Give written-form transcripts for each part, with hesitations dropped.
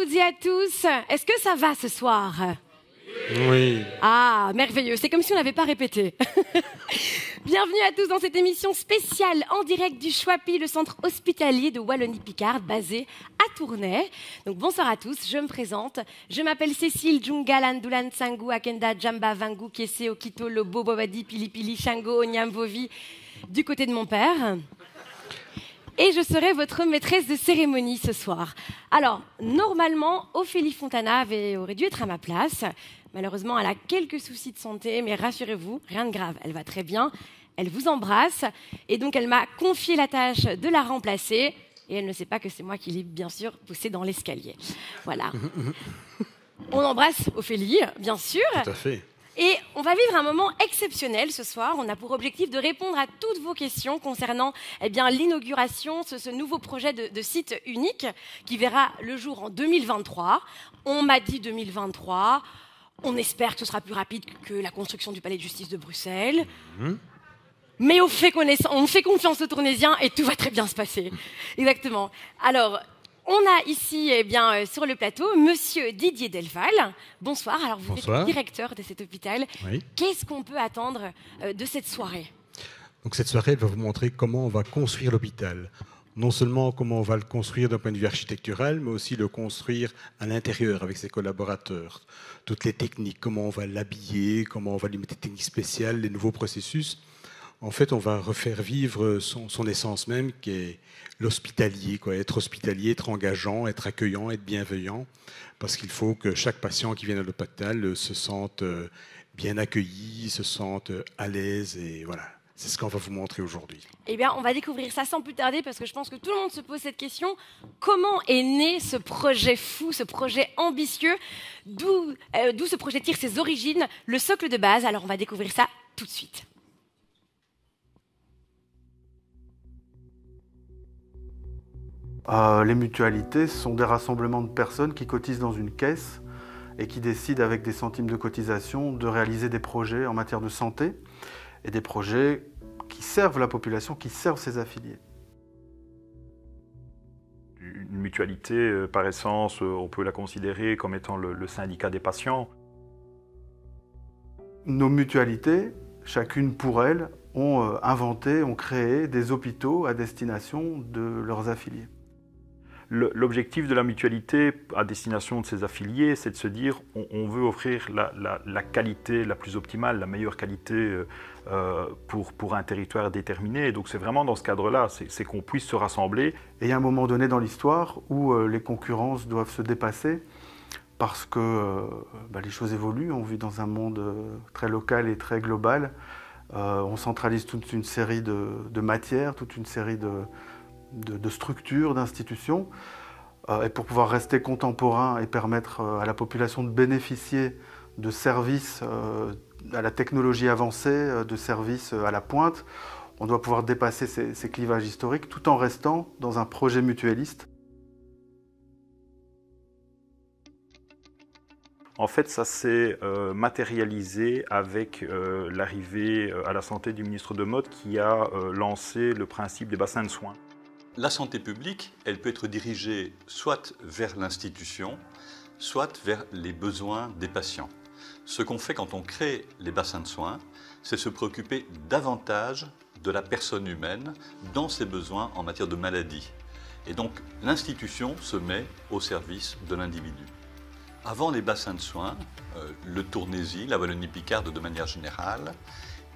toutes et à tous. Est-ce que ça va ce soir? Oui. Ah, merveilleux. C'est comme si on n'avait pas répété. Bienvenue à tous dans cette émission spéciale en direct du Choipi, le centre hospitalier de Wallonie-Picard, basé à Tournai. Donc bonsoir à tous, je me présente. Je m'appelle Cécile Djungalan Dulan Sangu Akenda Jamba Vangu Kese Okito Lobo Bobadi Pili Pili Shango Onyamvovi du côté de mon père. Et je serai votre maîtresse de cérémonie ce soir. Alors, normalement, Ophélie Fontana aurait dû être à ma place. Malheureusement, elle a quelques soucis de santé, mais rassurez-vous, rien de grave, elle va très bien. Elle vous embrasse. Et donc, elle m'a confié la tâche de la remplacer. Et elle ne sait pas que c'est moi qui l'ai, bien sûr, poussée dans l'escalier. Voilà. On embrasse Ophélie, bien sûr. Tout à fait. Et on va vivre un moment exceptionnel ce soir. On a pour objectif de répondre à toutes vos questions concernant l'inauguration, ce nouveau projet de site unique qui verra le jour en 2023. On m'a dit 2023. On espère que ce sera plus rapide que la construction du palais de justice de Bruxelles. Mais on fait confiance aux Tournaisiens et tout va très bien se passer. Exactement. Alors, on a ici, sur le plateau, Monsieur Didier Delval. Bonsoir. Alors, vous êtes directeur de cet hôpital. Oui. Qu'est-ce qu'on peut attendre de cette soirée? Donc cette soirée, elle va vous montrer comment on va construire l'hôpital. Non seulement comment on va le construire d'un point de vue architectural, mais aussi le construire à l'intérieur avec ses collaborateurs. Toutes les techniques, comment on va l'habiller, comment on va lui mettre des techniques spéciales, les nouveaux processus. En fait, on va refaire vivre son essence même, qui est l'hospitalier, quoi. Être hospitalier, être engageant, être accueillant, être bienveillant, parce qu'il faut que chaque patient qui vient à l'hôpital se sente bien accueilli, se sente à l'aise, et voilà. C'est ce qu'on va vous montrer aujourd'hui. Eh bien, on va découvrir ça sans plus tarder, parce que je pense que tout le monde se pose cette question. Comment est né ce projet fou, ce projet ambitieux? D'où ce projet tire ses origines, le socle de base? Alors, on va découvrir ça tout de suite. Les mutualités sont des rassemblements de personnes qui cotisent dans une caisse et qui décident avec des centimes de cotisation de réaliser des projets en matière de santé et des projets qui servent la population, qui servent ses affiliés. Une mutualité, par essence, on peut la considérer comme étant le syndicat des patients. Nos mutualités, chacune pour elles, ont inventé, ont créé des hôpitaux à destination de leurs affiliés. L'objectif de la mutualité à destination de ses affiliés, c'est de se dire on veut offrir la qualité la plus optimale, la meilleure qualité pour un territoire déterminé. Et donc c'est vraiment dans ce cadre-là, c'est qu'on puisse se rassembler. Et il y a un moment donné dans l'histoire où les concurrences doivent se dépasser parce que les choses évoluent. On vit dans un monde très local et très global. On centralise toute une série de matières, toute une série de structures, d'institutions, et pour pouvoir rester contemporain et permettre à la population de bénéficier de services à la technologie avancée, de services à la pointe, on doit pouvoir dépasser ces clivages historiques tout en restant dans un projet mutualiste. En fait, ça s'est matérialisé avec l'arrivée à la santé du ministre de Motte qui a lancé le principe des bassins de soins. La santé publique, elle peut être dirigée soit vers l'institution, soit vers les besoins des patients. Ce qu'on fait quand on crée les bassins de soins, c'est se préoccuper davantage de la personne humaine dans ses besoins en matière de maladie. Et donc l'institution se met au service de l'individu. Avant les bassins de soins, le Tournaisis, la Wallonie-Picard de manière générale,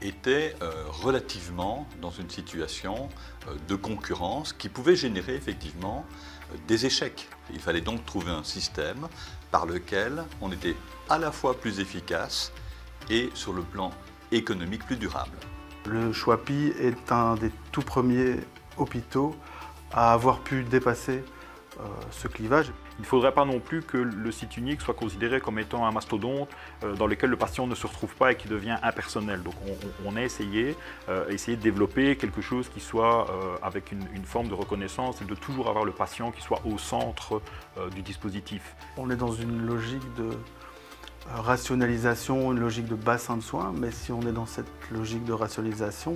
était relativement dans une situation de concurrence qui pouvait générer effectivement des échecs. Il fallait donc trouver un système par lequel on était à la fois plus efficace et sur le plan économique plus durable. Le Choipi est un des tout premiers hôpitaux à avoir pu dépasser ce clivage. Il ne faudrait pas non plus que le site unique soit considéré comme étant un mastodonte dans lequel le patient ne se retrouve pas et qui devient impersonnel. Donc on a essayé de développer quelque chose qui soit avec une forme de reconnaissance et de toujours avoir le patient qui soit au centre du dispositif. On est dans une logique de rationalisation, une logique de bassin de soins, mais si on est dans cette logique de rationalisation,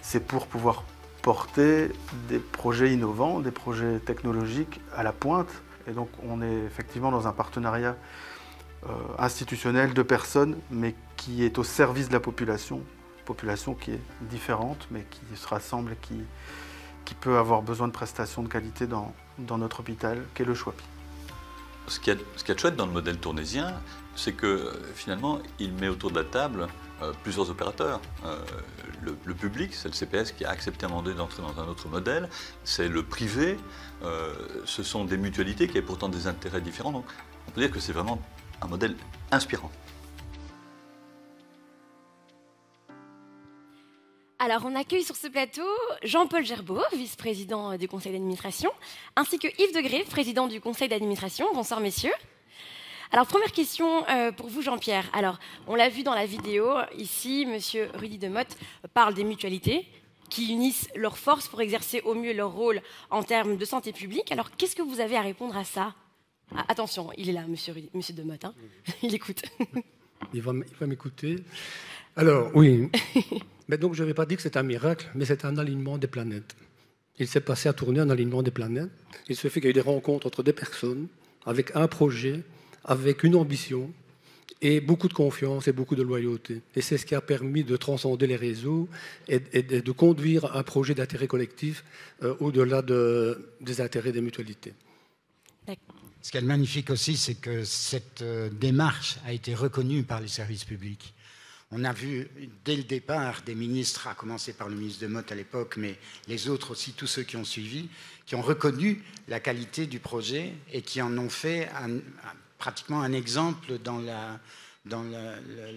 c'est pour pouvoir porter des projets innovants, des projets technologiques à la pointe. Et donc on est effectivement dans un partenariat institutionnel de personnes, mais qui est au service de la population qui est différente, mais qui se rassemble et qui peut avoir besoin de prestations de qualité dans notre hôpital, qui est le Schwapi. Ce qu'il y a de chouette dans le modèle tournésien, c'est que finalement, il met autour de la table plusieurs opérateurs. Le public, c'est le CPS qui a accepté à un moment donné d'entrer dans un autre modèle, c'est le privé, ce sont des mutualités qui ont pourtant des intérêts différents. Donc on peut dire que c'est vraiment un modèle inspirant. Alors, on accueille sur ce plateau Jean-Paul Gerbeau, vice-président du conseil d'administration, ainsi que Yves Degré, président du conseil d'administration. Bonsoir, messieurs. Alors, première question pour vous, Jean-Pierre. Alors, on l'a vu dans la vidéo, ici, monsieur Rudy Demotte parle des mutualités qui unissent leurs forces pour exercer au mieux leur rôle en termes de santé publique. Alors, qu'est-ce que vous avez à répondre à ça? Attention, il est là, monsieur Demotte. Hein. Il écoute. Il va m'écouter. Alors, oui. Mais donc, je n'avais pas dit que c'est un miracle, mais c'est un alignement des planètes. Il s'est passé à tourner un alignement des planètes. Il se fait qu'il y a eu des rencontres entre des personnes, avec un projet, avec une ambition, et beaucoup de confiance et beaucoup de loyauté. Et c'est ce qui a permis de transcender les réseaux et de conduire un projet d'intérêt collectif au-delà des intérêts des mutualités. Ce qui est magnifique aussi, c'est que cette démarche a été reconnue par les services publics. On a vu dès le départ des ministres, à commencer par le ministre Demotte à l'époque, mais les autres aussi, tous ceux qui ont suivi, qui ont reconnu la qualité du projet et qui en ont fait pratiquement un exemple dans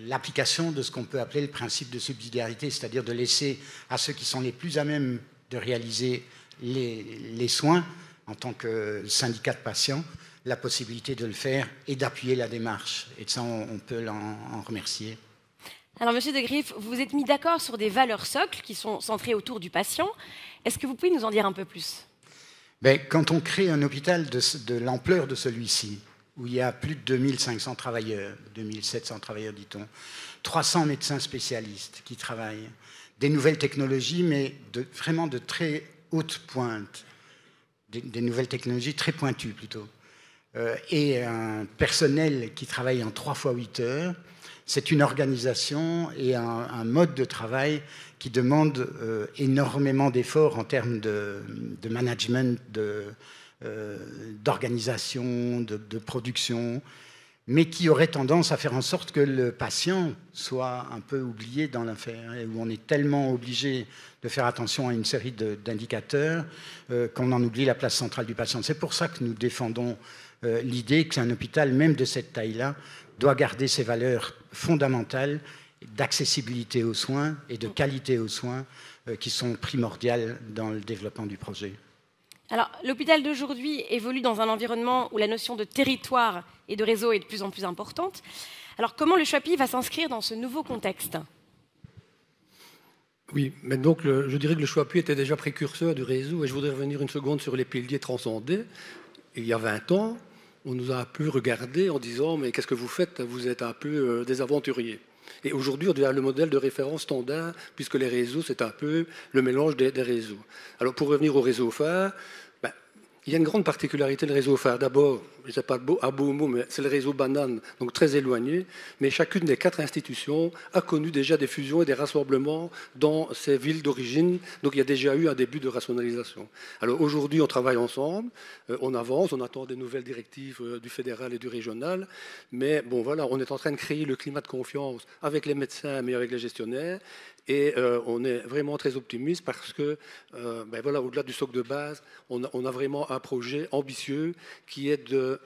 l'application de ce qu'on peut appeler le principe de subsidiarité, c'est-à-dire de laisser à ceux qui sont les plus à même de réaliser les soins en tant que syndicat de patients, la possibilité de le faire et d'appuyer la démarche. Et de ça, on peut en remercier. Alors, monsieur Degré, vous vous êtes mis d'accord sur des valeurs socles qui sont centrées autour du patient. Est-ce que vous pouvez nous en dire un peu plus? Quand on crée un hôpital de l'ampleur de celui-ci, où il y a plus de 2500 travailleurs, 2700 travailleurs dit-on, 300 médecins spécialistes qui travaillent, des nouvelles technologies, mais vraiment de très haute pointe, des nouvelles technologies très pointues plutôt, et un personnel qui travaille en 3 fois 8 heures, c'est une organisation et un mode de travail qui demande énormément d'efforts en termes de management, d'organisation, de production, mais qui aurait tendance à faire en sorte que le patient soit un peu oublié dans l'affaire, et où on est tellement obligé de faire attention à une série d'indicateurs qu'on en oublie la place centrale du patient. C'est pour ça que nous défendons l'idée qu'un hôpital, même de cette taille-là, doit garder ses valeurs fondamentales d'accessibilité aux soins et de qualité aux soins qui sont primordiales dans le développement du projet. Alors, l'hôpital d'aujourd'hui évolue dans un environnement où la notion de territoire et de réseau est de plus en plus importante. Alors, comment le Schwapi va s'inscrire dans ce nouveau contexte? Oui, mais donc je dirais que le Schwapi était déjà précurseur du réseau, et je voudrais revenir une seconde sur les piliers transcendés. Il y a 20 ans, on nous a un peu regardé en disant « mais qu'est-ce que vous faites? Vous êtes un peu des aventuriers ». Et aujourd'hui, on devient le modèle de référence standard, puisque les réseaux, c'est un peu le mélange des réseaux. Alors, pour revenir au réseau phare, il y a une grande particularité du réseau phare. D'abord, je sais pas un beau mot, mais c'est le réseau banane, donc très éloigné. Mais chacune des 4 institutions a connu déjà des fusions et des rassemblements dans ses villes d'origine. Donc il y a déjà eu un début de rationalisation. Alors aujourd'hui, on travaille ensemble, on avance, on attend des nouvelles directives du fédéral et du régional. Mais bon, voilà, on est en train de créer le climat de confiance avec les médecins, mais avec les gestionnaires. Et on est vraiment très optimiste parce que, voilà, au-delà du socle de base, on a vraiment un projet ambitieux qui est de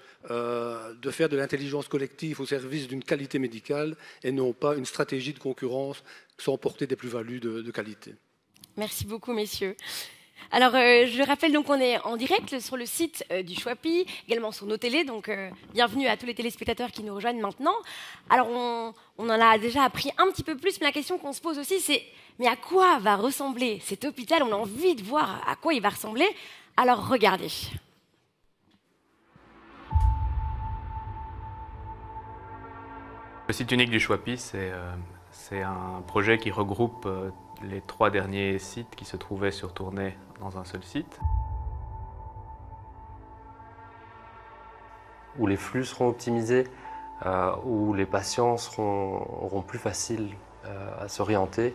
faire de l'intelligence collective au service d'une qualité médicale et non pas une stratégie de concurrence sans porter des plus-values de qualité. Merci beaucoup, messieurs. Alors, je rappelle donc qu'on est en direct sur le site du Schwapi, également sur nos télés, donc bienvenue à tous les téléspectateurs qui nous rejoignent maintenant. Alors, on en a déjà appris un petit peu plus, mais la question qu'on se pose aussi, c'est mais à quoi va ressembler cet hôpital? On a envie de voir à quoi il va ressembler. Alors, regardez. Le site unique du Schwapi, c'est un projet qui regroupe les 3 derniers sites qui se trouvaient sur Tournai dans un seul site. où les flux seront optimisés, où les patients auront plus facile à s'orienter.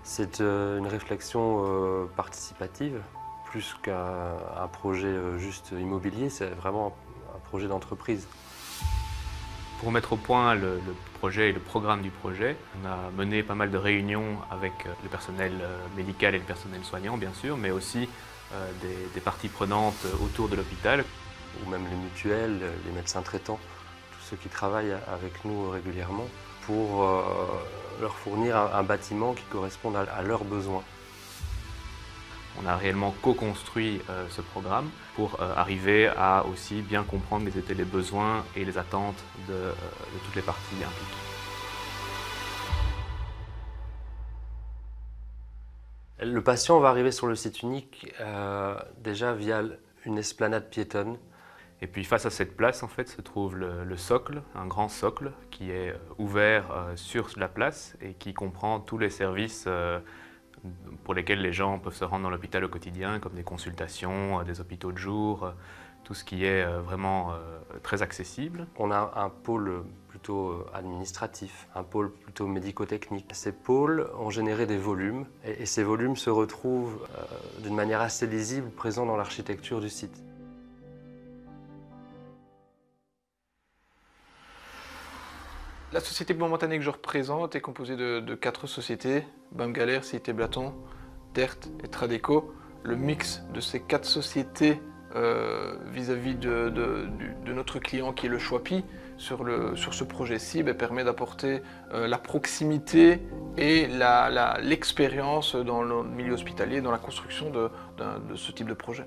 C'est une réflexion participative, plus qu'un projet juste immobilier, c'est vraiment un projet d'entreprise. Pour mettre au point le projet et le programme du projet, on a mené pas mal de réunions avec le personnel médical et le personnel soignant, bien sûr, mais aussi des parties prenantes autour de l'hôpital. Ou même les mutuelles, les médecins traitants, tous ceux qui travaillent avec nous régulièrement, pour leur fournir un bâtiment qui corresponde à leurs besoins. On a réellement co-construit ce programme pour arriver à aussi bien comprendre quels étaient les besoins et les attentes de toutes les parties impliquées. Le patient va arriver sur le site unique déjà via une esplanade piétonne. Et puis face à cette place, en fait, se trouve le socle, un grand socle qui est ouvert sur la place et qui comprend tous les services pour lesquels les gens peuvent se rendre dans l'hôpital au quotidien, comme des consultations, des hôpitaux de jour, tout ce qui est vraiment très accessible. On a un pôle plutôt administratif, un pôle plutôt médico-technique. Ces pôles ont généré des volumes et ces volumes se retrouvent d'une manière assez lisible présents dans l'architecture du site. La société momentanée que je représente est composée de 4 sociétés, BAM Galère, CIT Blaton, DERT et Tradeco. Le mix de ces 4 sociétés vis-à-vis de notre client qui est le Choipi sur ce projet-ci permet d'apporter la proximité et l'expérience dans le milieu hospitalier, dans la construction de ce type de projet.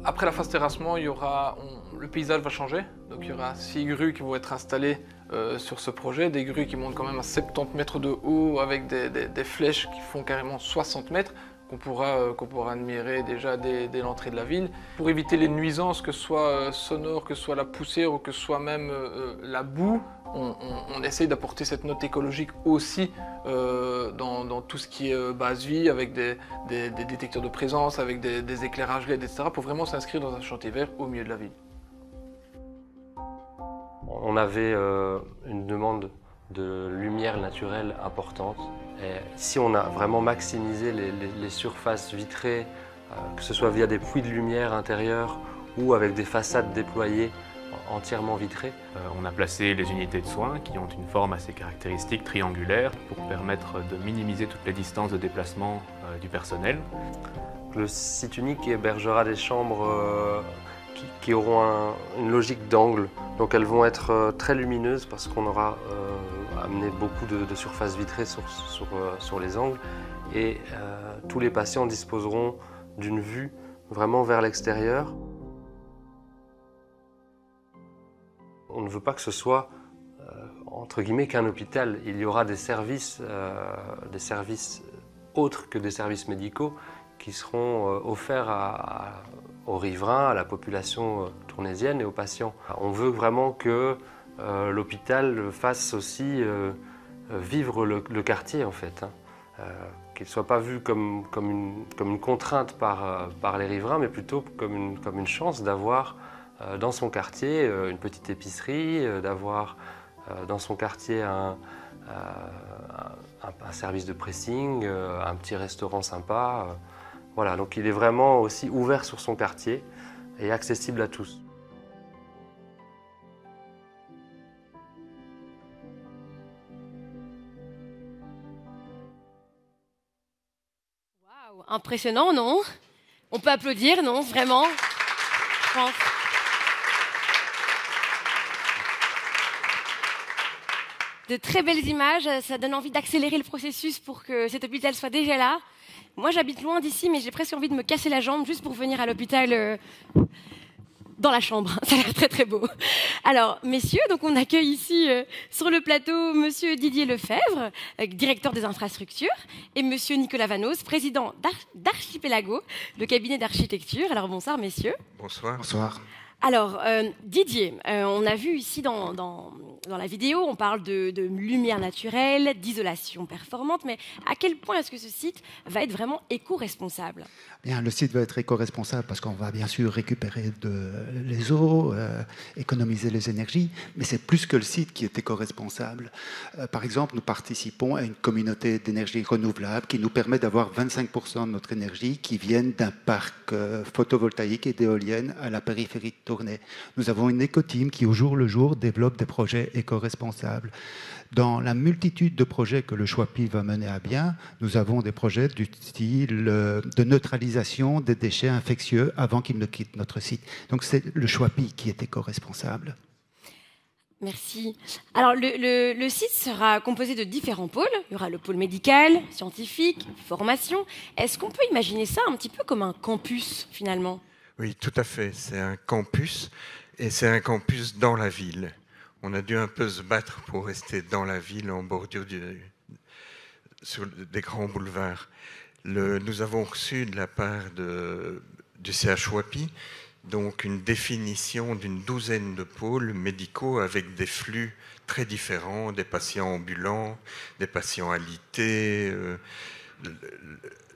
Après la phase terrassement, le paysage va changer. Donc il y aura 6 grues qui vont être installées sur ce projet, des grues qui montent quand même à 70 mètres de haut avec des flèches qui font carrément 60 mètres qu'on pourra admirer déjà dès l'entrée de la ville. Pour éviter les nuisances, que ce soit sonore, que ce soit la poussière ou que ce soit même la boue, on essaye d'apporter cette note écologique aussi dans tout ce qui est base vie, avec des détecteurs de présence, avec des éclairages LED, etc., pour vraiment s'inscrire dans un chantier vert au milieu de la ville. On avait une demande de lumière naturelle importante. Et ici, on a vraiment maximisé les surfaces vitrées, que ce soit via des puits de lumière intérieures ou avec des façades déployées entièrement vitrées. On a placé les unités de soins qui ont une forme assez caractéristique triangulaire pour permettre de minimiser toutes les distances de déplacement du personnel. Le site unique hébergera des chambres qui auront une logique d'angle. Donc elles vont être très lumineuses parce qu'on aura amené beaucoup de surfaces vitrées sur les angles. Et tous les patients disposeront d'une vue vraiment vers l'extérieur. On ne veut pas que ce soit, entre guillemets, qu'un hôpital. Il y aura des services autres que des services médicaux qui seront offerts aux riverains, à la population tournaisienne et aux patients. On veut vraiment que l'hôpital fasse aussi vivre le quartier, en fait. Qu'il ne soit pas vu comme une contrainte par les riverains, mais plutôt comme une chance d'avoir dans son quartier une petite épicerie, d'avoir dans son quartier un service de pressing, un petit restaurant sympa. Voilà, donc il est vraiment aussi ouvert sur son quartier et accessible à tous. Waouh, impressionnant, non? On peut applaudir, non? Vraiment, je pense. De très belles images, ça donne envie d'accélérer le processus pour que cet hôpital soit déjà là. Moi, j'habite loin d'ici, mais j'ai presque envie de me casser la jambe juste pour venir à l'hôpital dans la chambre. Ça a l'air très très beau. Alors, messieurs, donc on accueille ici sur le plateau monsieur Didier Lefebvre, directeur des infrastructures, et monsieur Nicolas Vanos, président d'Archipelago, le cabinet d'architecture. Alors bonsoir, messieurs. Bonsoir. Bonsoir. Alors, Didier, on a vu ici dans la vidéo, on parle de lumière naturelle, d'isolation performante, mais à quel point est-ce que ce site va être vraiment éco-responsable ? Bien, le site va être éco-responsable parce qu'on va bien sûr récupérer les eaux, économiser les énergies, mais c'est plus que le site qui est éco-responsable. Par exemple, nous participons à une communauté d'énergie renouvelable qui nous permet d'avoir 25% de notre énergie qui viennent d'un parc photovoltaïque et d'éoliennes à la périphérie de Tournai. Nous avons une éco-team qui, au jour le jour, développe des projets éco-responsables. Dans la multitude de projets que le Schwapi va mener à bien, nous avons des projets du style de neutralisation des déchets infectieux avant qu'ils ne quittent notre site. Donc c'est le Schwapi qui est éco-responsable. Merci. Alors, le site sera composé de différents pôles. Il y aura le pôle médical, scientifique, formation. Est-ce qu'on peut imaginer ça un petit peu comme un campus, finalement ? Oui, tout à fait. C'est un campus, et c'est un campus dans la ville. On a dû un peu se battre pour rester dans la ville, en bordure sur des grands boulevards. Nous avons reçu de la part du CH Schwapi donc une définition d'une douzaine de pôles médicaux avec des flux très différents, des patients ambulants, des patients alités,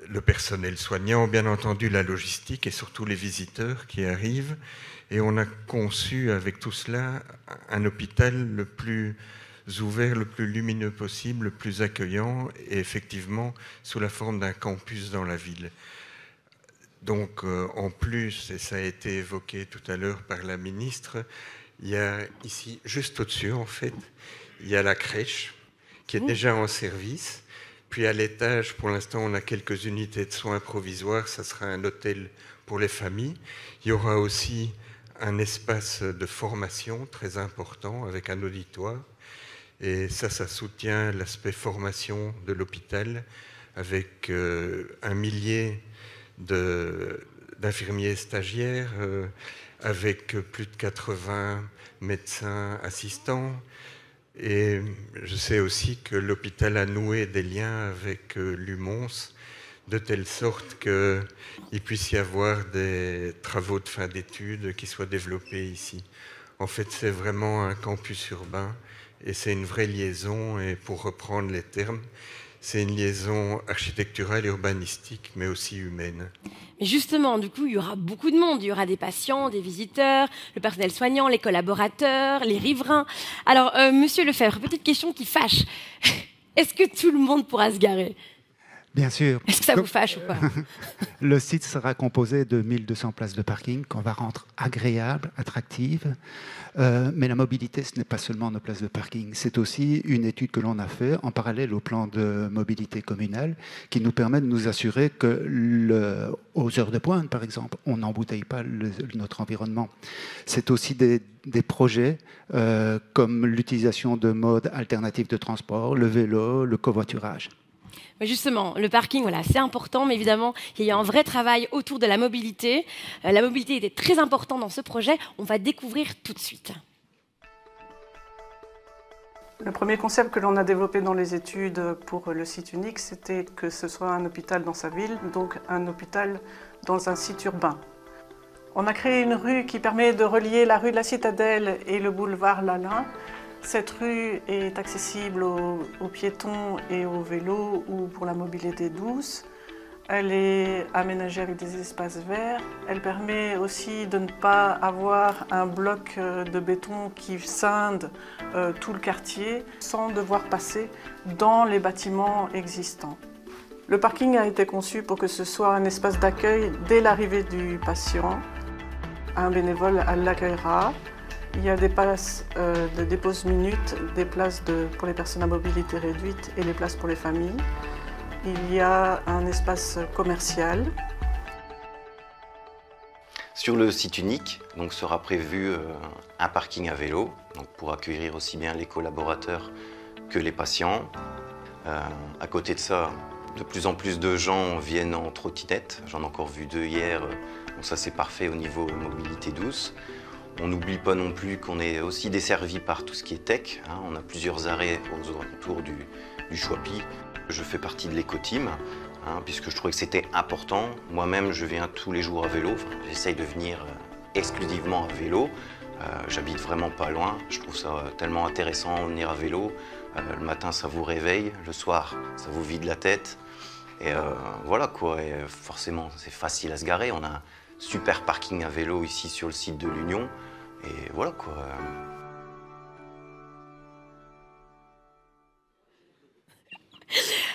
le personnel soignant, bien entendu la logistique et surtout les visiteurs qui arrivent. Et on a conçu avec tout cela un hôpital le plus ouvert, le plus lumineux possible, le plus accueillant et effectivement sous la forme d'un campus dans la ville. Donc en plus, et ça a été évoqué tout à l'heure par la ministre, il y a ici, juste au-dessus en fait, il y a la crèche qui est déjà en service. Puis à l'étage, pour l'instant, on a quelques unités de soins provisoires, ça sera un hôtel pour les familles. Il y aura aussi un espace de formation très important avec un auditoire. Et ça soutient l'aspect formation de l'hôpital avec 1 millier d'infirmiers stagiaires, avec plus de 80 médecins assistants. Et je sais aussi que l'hôpital a noué des liens avec l'UMONS, de telle sorte qu'il puisse y avoir des travaux de fin d'études qui soient développés ici. En fait, c'est vraiment un campus urbain et c'est une vraie liaison. Et pour reprendre les termes, c'est une liaison architecturale, urbanistique, mais aussi humaine. Mais justement, du coup, il y aura beaucoup de monde. Il y aura des patients, des visiteurs, le personnel soignant, les collaborateurs, les riverains. Alors, Monsieur Lefebvre, petite question qui fâche. Est-ce que tout le monde pourra se garer ? Bien sûr. Est-ce que ça vous fâche ou pas ? Le site sera composé de 1200 places de parking qu'on va rendre agréables, attractives. Mais la mobilité, ce n'est pas seulement nos places de parking. C'est aussi une étude que l'on a faite en parallèle au plan de mobilité communale qui nous permet de nous assurer que aux heures de pointe, par exemple, on n'embouteille pas notre environnement. C'est aussi des projets comme l'utilisation de modes alternatifs de transport, le vélo, le covoiturage. Justement, le parking, voilà, c'est important, mais évidemment, il y a un vrai travail autour de la mobilité. La mobilité était très importante dans ce projet. On va découvrir tout de suite. Le premier concept que l'on a développé dans les études pour le site unique, c'était que ce soit un hôpital dans sa ville, donc un hôpital dans un site urbain. On a créé une rue qui permet de relier la rue de la Citadelle et le boulevard Lalin. Cette rue est accessible aux piétons et aux vélos ou pour la mobilité douce. Elle est aménagée avec des espaces verts. Elle permet aussi de ne pas avoir un bloc de béton qui scinde tout le quartier sans devoir passer dans les bâtiments existants. Le parking a été conçu pour que ce soit un espace d'accueil dès l'arrivée du patient. Un bénévole l'accueillera. Il y a des places de dépose minutes, des places pour les personnes à mobilité réduite et des places pour les familles. Il y a un espace commercial. Sur le site unique, donc, sera prévu un parking à vélo donc pour accueillir aussi bien les collaborateurs que les patients. À côté de ça, de plus en plus de gens viennent en trottinette. J'en ai encore vu 2 hier, donc ça c'est parfait au niveau mobilité douce. On n'oublie pas non plus qu'on est aussi desservi par tout ce qui est tech. On a plusieurs arrêts aux alentours du Schwapi. Je fais partie de l'éco-team, puisque je trouvais que c'était important. Moi-même, je viens tous les jours à vélo. J'essaye de venir exclusivement à vélo. J'habite vraiment pas loin, je trouve ça tellement intéressant de venir à vélo. Le matin, ça vous réveille, le soir, ça vous vide la tête. Et voilà quoi, et forcément, c'est facile à se garer. On a un super parking à vélo ici sur le site de l'Union. Et voilà quoi.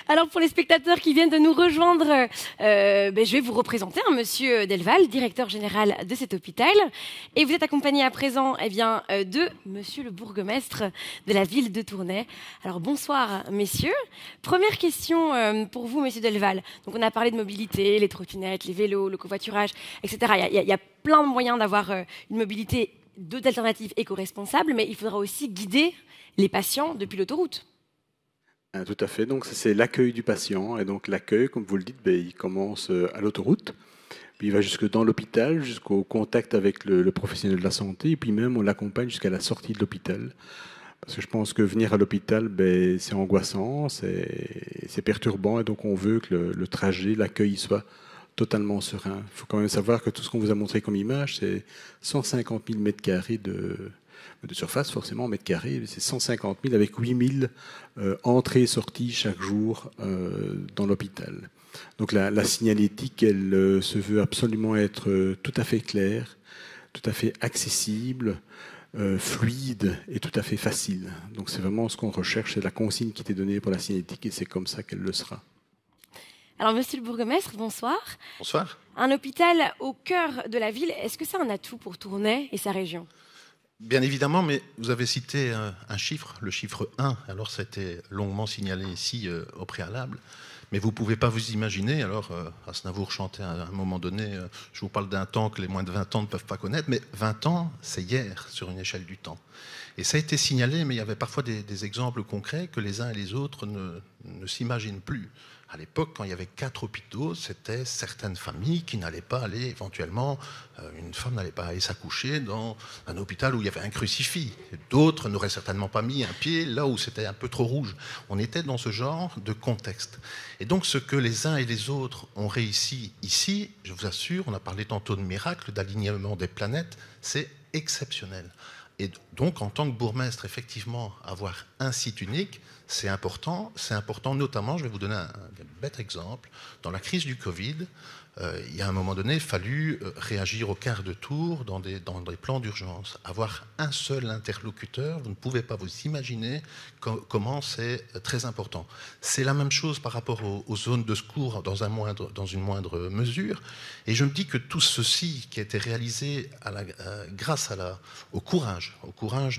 Alors pour les spectateurs qui viennent de nous rejoindre, je vais vous représenter Monsieur Delval, directeur général de cet hôpital. Et vous êtes accompagné à présent de Monsieur le bourgmestre de la ville de Tournai. Alors bonsoir messieurs. Première question pour vous Monsieur Delval. Donc on a parlé de mobilité, les trottinettes, les vélos, le covoiturage, etc. Il y a plein de moyens d'avoir une mobilité d'alternatives éco-responsables, mais il faudra aussi guider les patients depuis l'autoroute. Tout à fait, donc c'est l'accueil du patient, et donc l'accueil, comme vous le dites, il commence à l'autoroute, puis il va jusque dans l'hôpital, jusqu'au contact avec le professionnel de la santé, et puis même on l'accompagne jusqu'à la sortie de l'hôpital. Parce que je pense que venir à l'hôpital, c'est angoissant, c'est perturbant, et donc on veut que le trajet, l'accueil soit totalement serein. Il faut quand même savoir que tout ce qu'on vous a montré comme image, c'est 150 000 mètres carrés de surface, forcément, en mètres carrés, c'est 150 000 avec 8 000 entrées et sorties chaque jour dans l'hôpital. Donc la signalétique, elle se veut absolument être tout à fait claire, tout à fait accessible, fluide et tout à fait facile. Donc c'est vraiment ce qu'on recherche, c'est la consigne qui était donnée pour la signalétique et c'est comme ça qu'elle le sera. Alors, monsieur le bourgmestre, bonsoir. Bonsoir. Un hôpital au cœur de la ville, est-ce que c'est un atout pour Tournai et sa région ? Bien évidemment, mais vous avez cité un chiffre, le chiffre 1. Alors, ça a été longuement signalé ici au préalable. Mais vous ne pouvez pas vous imaginer, alors Aznavour chantait à un moment donné, je vous parle d'un temps que les moins de 20 ans ne peuvent pas connaître, mais 20 ans, c'est hier sur une échelle du temps. Et ça a été signalé, mais il y avait parfois des exemples concrets que les uns et les autres ne s'imaginent plus. À l'époque, quand il y avait 4 hôpitaux, c'était certaines familles qui n'allaient pas aller, éventuellement, une femme n'allait pas aller s'accoucher dans un hôpital où il y avait un crucifix. D'autres n'auraient certainement pas mis un pied là où c'était un peu trop rouge. On était dans ce genre de contexte. Et donc, ce que les uns et les autres ont réussi ici, je vous assure, on a parlé tantôt de miracle, d'alignement des planètes, c'est exceptionnel. Et donc, en tant que bourgmestre, effectivement, avoir un site unique, c'est important notamment, je vais vous donner un bête exemple, dans la crise du Covid, il y a un moment donné, il a fallu réagir au quart de tour dans des plans d'urgence. Avoir un seul interlocuteur, vous ne pouvez pas vous imaginer comment c'est très important. C'est la même chose par rapport aux zones de secours dans une moindre mesure. Et je me dis que tout ceci qui a été réalisé grâce au courage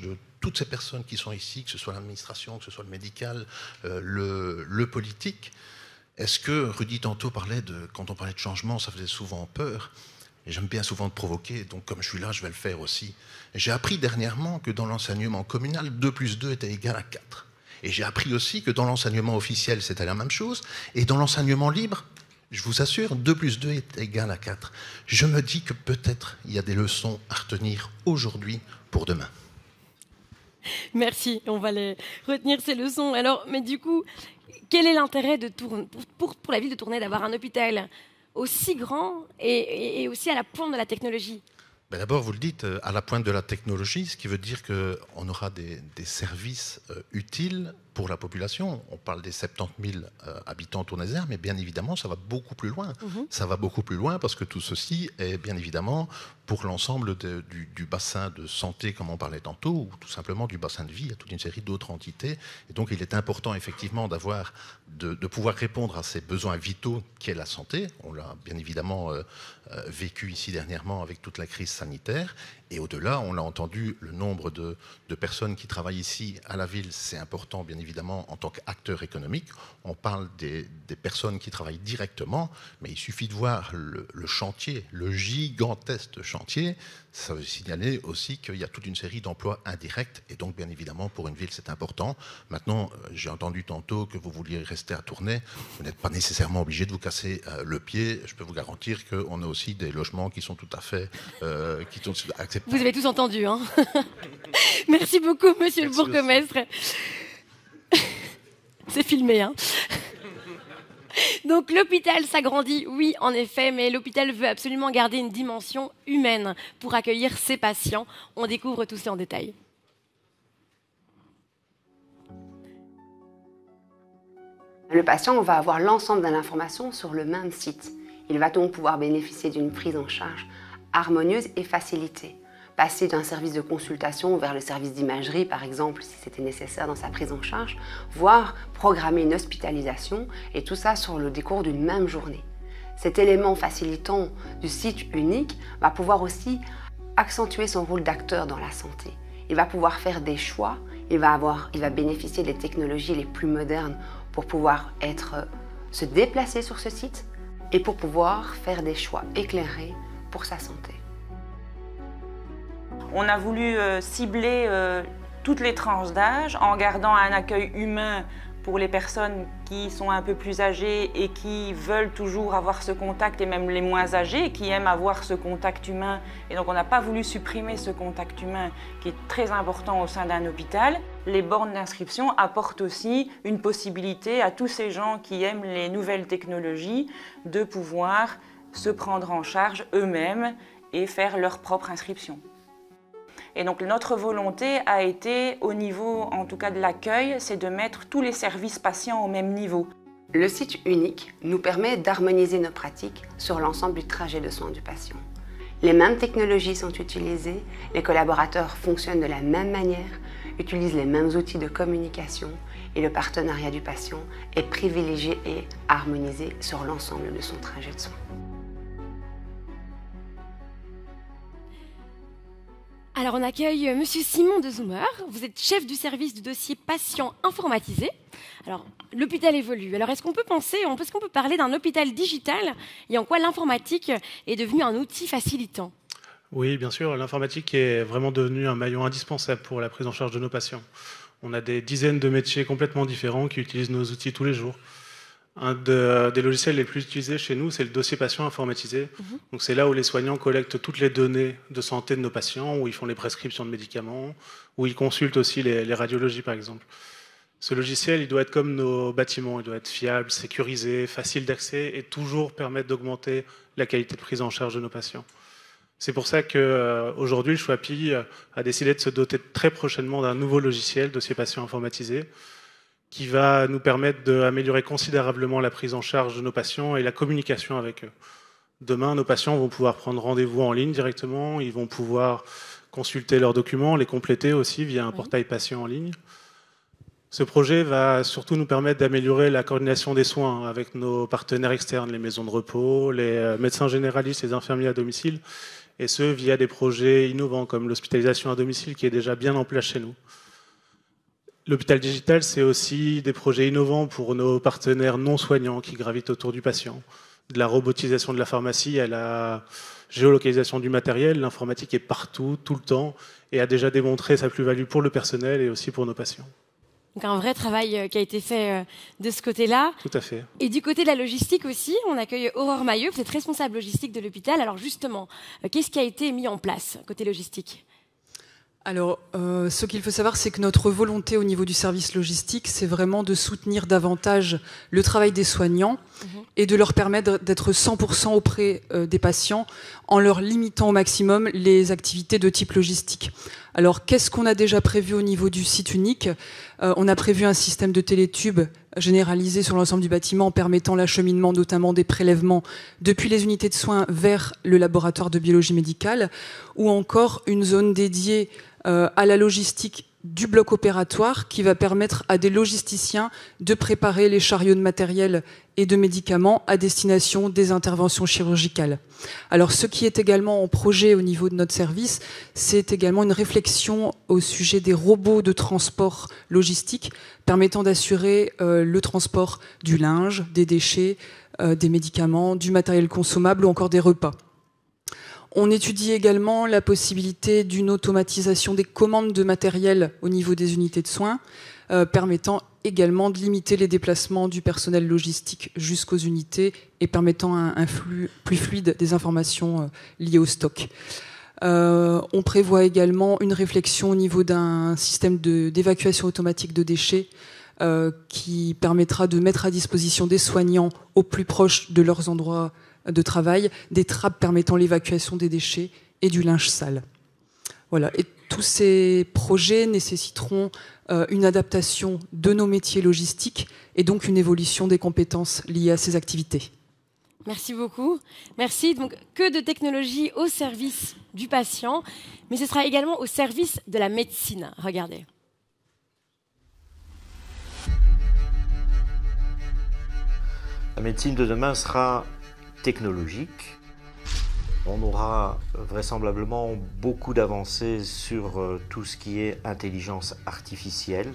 de toutes ces personnes qui sont ici, que ce soit l'administration, que ce soit le médical, le politique. Est-ce que Rudy tantôt parlait quand on parlait de changement, ça faisait souvent peur. Et j'aime bien souvent te provoquer, donc comme je suis là, je vais le faire aussi. Et j'ai appris dernièrement que dans l'enseignement communal, 2 + 2 était égal à 4. Et j'ai appris aussi que dans l'enseignement officiel, c'était la même chose. Et dans l'enseignement libre, je vous assure, 2 + 2 est égal à 4. Je me dis que peut-être il y a des leçons à retenir aujourd'hui pour demain. Merci, on va les retenir ces leçons. Alors, mais du coup, quel est l'intérêt de pour la ville de Tournai d'avoir un hôpital aussi grand et aussi à la pointe de la technologie ? D'abord, vous le dites, à la pointe de la technologie, ce qui veut dire qu'on aura des services utiles pour la population. On parle des 70 000 habitants tournaisiens, mais bien évidemment, ça va beaucoup plus loin. Ça va beaucoup plus loin parce que tout ceci est bien évidemment pour l'ensemble du bassin de santé, comme on parlait tantôt, ou tout simplement du bassin de vie. Il y a toute une série d'autres entités. Et donc, il est important, effectivement, de pouvoir répondre à ces besoins vitaux qu'est la santé. On l'a bien évidemment vécu ici dernièrement avec toute la crise sanitaire. Et au-delà, on l'a entendu, le nombre de personnes qui travaillent ici à la ville, c'est important, bien évidemment, en tant qu'acteur économique. On parle des personnes qui travaillent directement, mais il suffit de voir le chantier, le gigantesque chantier. Ça veut signaler aussi qu'il y a toute une série d'emplois indirects. Et donc, bien évidemment, pour une ville, c'est important. Maintenant, j'ai entendu tantôt que vous vouliez rester à Tournai. Vous n'êtes pas nécessairement obligé de vous casser le pied. Je peux vous garantir qu'on a aussi des logements qui sont tout à fait acceptables. Vous avez tous entendu, hein. Merci beaucoup, monsieur le bourgmestre. C'est filmé, hein. Donc l'hôpital s'agrandit, oui, en effet, mais l'hôpital veut absolument garder une dimension humaine pour accueillir ses patients. On découvre tout cela en détail. Le patient va avoir l'ensemble de l'information sur le même site. Il va donc pouvoir bénéficier d'une prise en charge harmonieuse et facilitée. Passer d'un service de consultation vers le service d'imagerie, par exemple, si c'était nécessaire dans sa prise en charge, voire programmer une hospitalisation, et tout ça sur le décours d'une même journée. Cet élément facilitant du site unique va pouvoir aussi accentuer son rôle d'acteur dans la santé. Il va pouvoir faire des choix, il va bénéficier des technologies les plus modernes pour pouvoir se déplacer sur ce site et pour pouvoir faire des choix éclairés pour sa santé. On a voulu cibler toutes les tranches d'âge en gardant un accueil humain pour les personnes qui sont un peu plus âgées et qui veulent toujours avoir ce contact, et même les moins âgés qui aiment avoir ce contact humain. Et donc on n'a pas voulu supprimer ce contact humain qui est très important au sein d'un hôpital. Les bornes d'inscription apportent aussi une possibilité à tous ces gens qui aiment les nouvelles technologies de pouvoir se prendre en charge eux-mêmes et faire leur propre inscription. Et donc notre volonté a été, au niveau en tout cas de l'accueil, c'est de mettre tous les services patients au même niveau. Le site unique nous permet d'harmoniser nos pratiques sur l'ensemble du trajet de soins du patient. Les mêmes technologies sont utilisées, les collaborateurs fonctionnent de la même manière, utilisent les mêmes outils de communication et le partenariat du patient est privilégié et harmonisé sur l'ensemble de son trajet de soins. Alors on accueille Monsieur Simon de Zoomer, vous êtes chef du service du dossier patient informatisé. Alors l'hôpital évolue, alors est-ce qu'on peut parler d'un hôpital digital et en quoi l'informatique est devenue un outil facilitant? Oui, bien sûr, l'informatique est vraiment devenue un maillon indispensable pour la prise en charge de nos patients. On a des dizaines de métiers complètement différents qui utilisent nos outils tous les jours. Un des logiciels les plus utilisés chez nous, c'est le dossier patient informatisé. Donc c'est là où les soignants collectent toutes les données de santé de nos patients, où ils font les prescriptions de médicaments, où ils consultent aussi les radiologies par exemple. Ce logiciel, il doit être comme nos bâtiments, il doit être fiable, sécurisé, facile d'accès et toujours permettre d'augmenter la qualité de prise en charge de nos patients. C'est pour ça qu'aujourd'hui, le Choapi a décidé de se doter très prochainement d'un nouveau logiciel, dossier patient informatisé, qui va nous permettre d'améliorer considérablement la prise en charge de nos patients et la communication avec eux. Demain, nos patients vont pouvoir prendre rendez-vous en ligne directement, ils vont pouvoir consulter leurs documents, les compléter aussi via un portail patient en ligne. Ce projet va surtout nous permettre d'améliorer la coordination des soins avec nos partenaires externes, les maisons de repos, les médecins généralistes, les infirmiers à domicile, et ce via des projets innovants comme l'hospitalisation à domicile qui est déjà bien en place chez nous. L'hôpital digital, c'est aussi des projets innovants pour nos partenaires non soignants qui gravitent autour du patient. De la robotisation de la pharmacie à la géolocalisation du matériel, l'informatique est partout, tout le temps, et a déjà démontré sa plus-value pour le personnel et aussi pour nos patients. Donc un vrai travail qui a été fait de ce côté-là. Tout à fait. Et du côté de la logistique aussi, on accueille Aurore Mailleux, vous êtes responsable logistique de l'hôpital. Alors justement, qu'est-ce qui a été mis en place côté logistique ? Alors, ce qu'il faut savoir, c'est que notre volonté au niveau du service logistique, c'est vraiment de soutenir davantage le travail des soignants et de leur permettre d'être 100% auprès des patients en leur limitant au maximum les activités de type logistique. Alors, qu'est-ce qu'on a déjà prévu au niveau du site unique ? On a prévu un système de télétube généralisé sur l'ensemble du bâtiment permettant l'acheminement notamment des prélèvements depuis les unités de soins vers le laboratoire de biologie médicale, ou encore une zone dédiée à la logistique du bloc opératoire qui va permettre à des logisticiens de préparer les chariots de matériel et de médicaments à destination des interventions chirurgicales. Alors ce qui est également en projet au niveau de notre service, c'est également une réflexion au sujet des robots de transport logistique permettant d'assurer le transport du linge, des déchets, des médicaments, du matériel consommable ou encore des repas. On étudie également la possibilité d'une automatisation des commandes de matériel au niveau des unités de soins, permettant également de limiter les déplacements du personnel logistique jusqu'aux unités et permettant un flux plus fluide des informations liées au stock. On prévoit également une réflexion au niveau d'un système d'évacuation automatique de déchets qui permettra de mettre à disposition des soignants au plus proche de leurs endroits de travail des trappes permettant l'évacuation des déchets et du linge sale. Voilà. Et tous ces projets nécessiteront une adaptation de nos métiers logistiques et donc une évolution des compétences liées à ces activités. Merci beaucoup. Merci. Donc, que de technologie au service du patient, mais ce sera également au service de la médecine. Regardez. La médecine de demain sera technologique. On aura vraisemblablement beaucoup d'avancées sur tout ce qui est intelligence artificielle.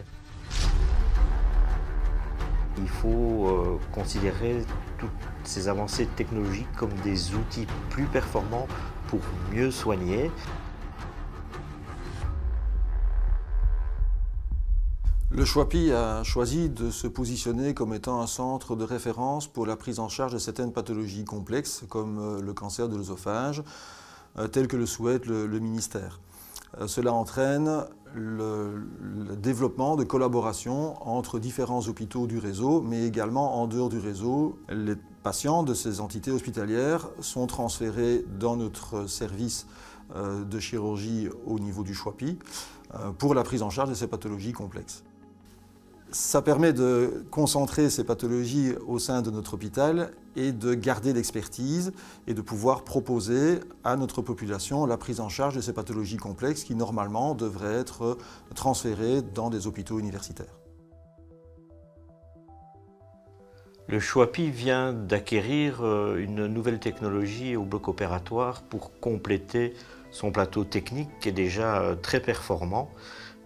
Il faut considérer toutes ces avancées technologiques comme des outils plus performants pour mieux soigner. Le Schwapi a choisi de se positionner comme étant un centre de référence pour la prise en charge de certaines pathologies complexes comme le cancer de l'œsophage, tel que le souhaite le ministère. Cela entraîne le développement de collaboration entre différents hôpitaux du réseau, mais également en dehors du réseau. Les patients de ces entités hospitalières sont transférés dans notre service de chirurgie au niveau du Schwapi pour la prise en charge de ces pathologies complexes. Ça permet de concentrer ces pathologies au sein de notre hôpital et de garder l'expertise et de pouvoir proposer à notre population la prise en charge de ces pathologies complexes qui normalement devraient être transférées dans des hôpitaux universitaires. Le Schwapi vient d'acquérir une nouvelle technologie au bloc opératoire pour compléter son plateau technique qui est déjà très performant.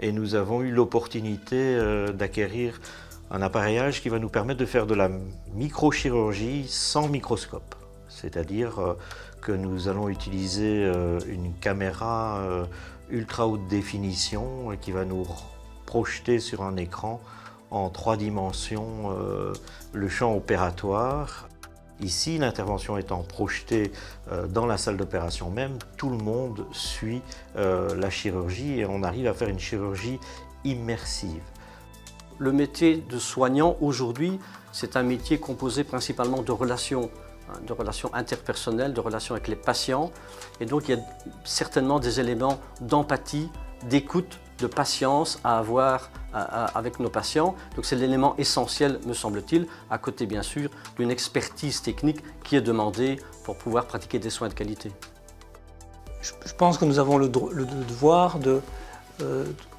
Et nous avons eu l'opportunité d'acquérir un appareillage qui va nous permettre de faire de la microchirurgie sans microscope. C'est-à-dire que nous allons utiliser une caméra ultra haute définition qui va nous projeter sur un écran en 3 dimensions le champ opératoire. Ici, l'intervention étant projetée dans la salle d'opération même, tout le monde suit la chirurgie et on arrive à faire une chirurgie immersive. Le métier de soignant aujourd'hui, c'est un métier composé principalement de relations interpersonnelles, de relations avec les patients. Et donc il y a certainement des éléments d'empathie, d'écoute, de patience à avoir avec nos patients. Donc c'est l'élément essentiel, me semble-t-il, à côté bien sûr d'une expertise technique qui est demandée pour pouvoir pratiquer des soins de qualité. Je pense que nous avons le devoir de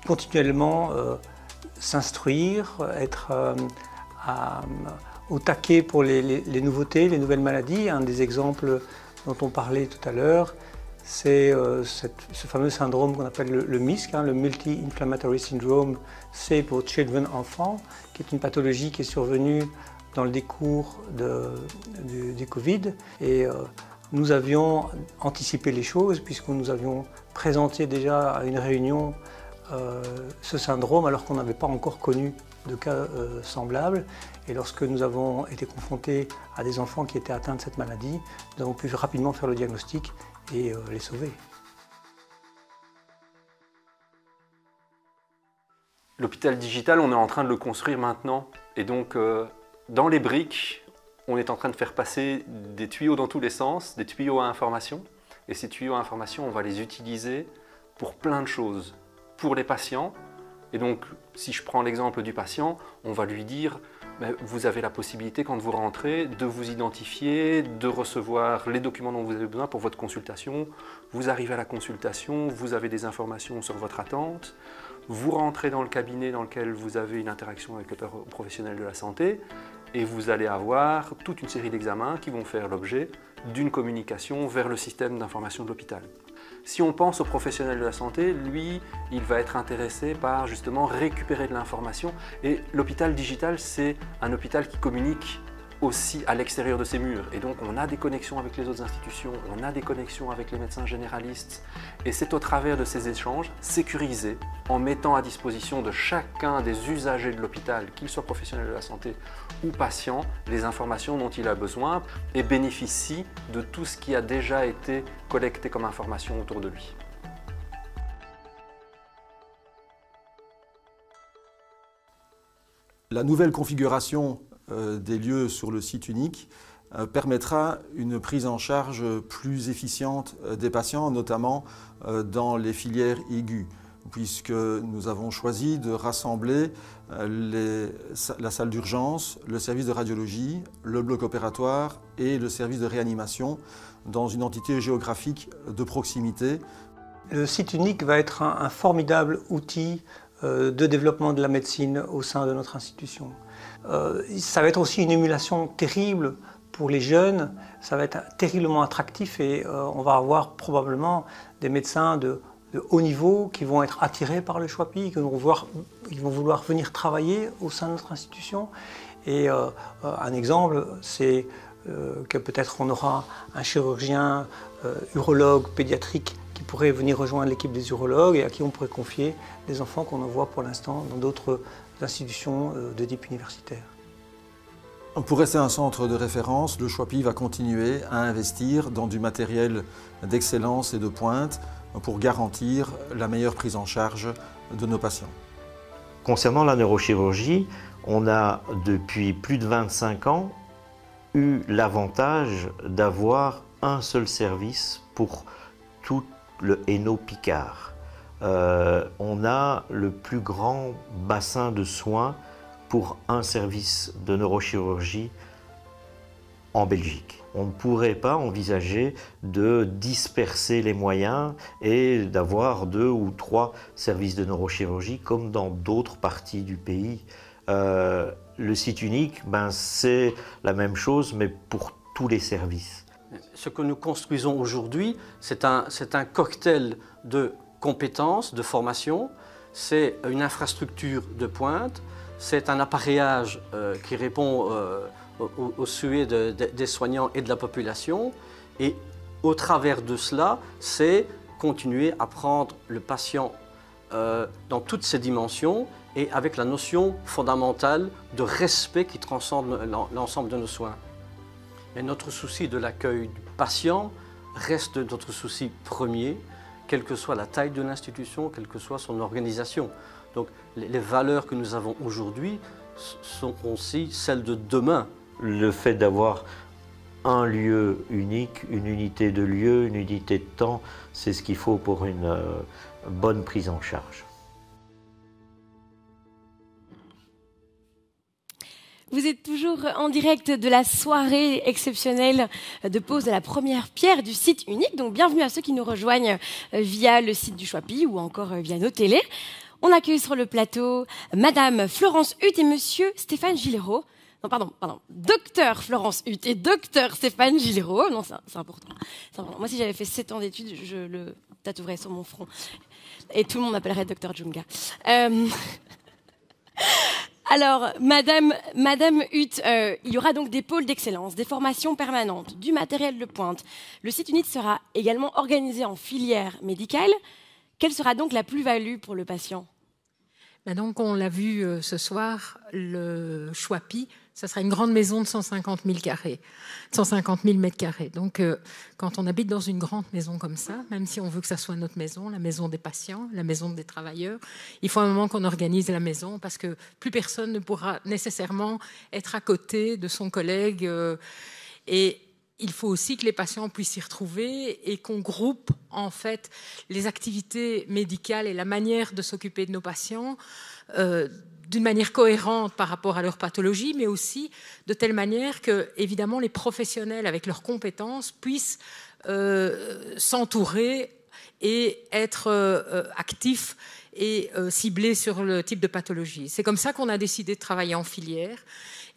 continuellement s'instruire, être au taquet pour les nouveautés, les nouvelles maladies. Un des exemples dont on parlait tout à l'heure, c'est ce fameux syndrome qu'on appelle le MISC, le Multi-Inflammatory Syndrome, c'est pour Children, enfants, qui est une pathologie qui est survenue dans le décours du Covid. Et nous avions anticipé les choses puisque nous avions présenté déjà à une réunion ce syndrome alors qu'on n'avait pas encore connu de cas semblables. Et lorsque nous avons été confrontés à des enfants qui étaient atteints de cette maladie, nous avons pu rapidement faire le diagnostic et les sauver. L'hôpital digital, on est en train de le construire maintenant. Et donc, dans les briques, on est en train de faire passer des tuyaux dans tous les sens, des tuyaux à information. Et ces tuyaux à information, on va les utiliser pour plein de choses. Pour les patients, et donc, si je prends l'exemple du patient, on va lui dire vous avez la possibilité, quand vous rentrez, de vous identifier, de recevoir les documents dont vous avez besoin pour votre consultation. Vous arrivez à la consultation, vous avez des informations sur votre attente. Vous rentrez dans le cabinet dans lequel vous avez une interaction avec le professionnel de la santé et vous allez avoir toute une série d'examens qui vont faire l'objet d'une communication vers le système d'information de l'hôpital. Si on pense au professionnel de la santé, lui, il va être intéressé par justement récupérer de l'information. Et l'hôpital digital, c'est un hôpital qui communique aussi à l'extérieur de ses murs. Et donc on a des connexions avec les autres institutions, on a des connexions avec les médecins généralistes. Et c'est au travers de ces échanges sécurisés, en mettant à disposition de chacun des usagers de l'hôpital, qu'ils soient professionnels de la santé ou patients, les informations dont il a besoin et bénéficie de tout ce qui a déjà été collecté comme information autour de lui. La nouvelle configuration des lieux sur le site unique permettra une prise en charge plus efficiente des patients, notamment dans les filières aiguës, puisque nous avons choisi de rassembler la salle d'urgence, le service de radiologie, le bloc opératoire et le service de réanimation dans une entité géographique de proximité. Le site unique va être un formidable outil de développement de la médecine au sein de notre institution. Ça va être aussi une émulation terrible pour les jeunes, ça va être terriblement attractif et on va avoir probablement des médecins de haut niveau qui vont être attirés par le Schwapi, qui vont vouloir venir travailler au sein de notre institution. Et un exemple, c'est que peut-être on aura un chirurgien urologue pédiatrique qui pourrait venir rejoindre l'équipe des urologues et à qui on pourrait confier des enfants qu'on envoie pour l'instant dans d'autres institutions de type universitaire. Pour rester un centre de référence, le Schwapi va continuer à investir dans du matériel d'excellence et de pointe pour garantir la meilleure prise en charge de nos patients. Concernant la neurochirurgie, on a depuis plus de 25 ans eu l'avantage d'avoir un seul service pour tout le Hainaut Picard. On a le plus grand bassin de soins pour un service de neurochirurgie en Belgique. On ne pourrait pas envisager de disperser les moyens et d'avoir 2 ou 3 services de neurochirurgie comme dans d'autres parties du pays. Le site unique, c'est la même chose, mais pour tous les services. Ce que nous construisons aujourd'hui, c'est un cocktail de compétences, de formation, c'est une infrastructure de pointe, c'est un appareillage qui répond aux souhaits des soignants et de la population, et au travers de cela, c'est continuer à prendre le patient dans toutes ses dimensions et avec la notion fondamentale de respect qui transcende l'ensemble de nos soins. Mais notre souci de l'accueil du patient reste notre souci premier, quelle que soit la taille de l'institution, quelle que soit son organisation. Donc les valeurs que nous avons aujourd'hui sont aussi celles de demain. Le fait d'avoir un lieu unique, une unité de lieu, une unité de temps, c'est ce qu'il faut pour une bonne prise en charge. Vous êtes toujours en direct de la soirée exceptionnelle de pose de la première pierre du site unique. Donc bienvenue à ceux qui nous rejoignent via le site du Schwapi ou encore via nos télés. On accueille sur le plateau Madame Florence Hutt et Monsieur Stéphane Gillero. Non, pardon, Docteur Florence Hutt et Docteur Stéphane Gillero. Non, c'est important. Moi, si j'avais fait 7 ans d'études, je le tatouerais sur mon front. Et tout le monde m'appellerait Docteur Djunga. Alors, Madame Hutt, il y aura donc des pôles d'excellence, des formations permanentes, du matériel de pointe. Le site unique sera également organisé en filière médicale. Quelle sera donc la plus-value pour le patient ? Donc, on l'a vu ce soir, le Schwapi, ça sera une grande maison de 150 000 mètres carrés. Donc, quand on habite dans une grande maison comme ça, même si on veut que ça soit notre maison, la maison des patients, la maison des travailleurs, il faut un moment qu'on organise la maison parce que plus personne ne pourra nécessairement être à côté de son collègue. Et il faut aussi que les patients puissent s'y retrouver et qu'on groupe en fait les activités médicales et la manière de s'occuper de nos patients d'une manière cohérente par rapport à leur pathologie, mais aussi de telle manière que, évidemment, les professionnels, avec leurs compétences, puissent s'entourer et être actifs et ciblés sur le type de pathologie. C'est comme ça qu'on a décidé de travailler en filière.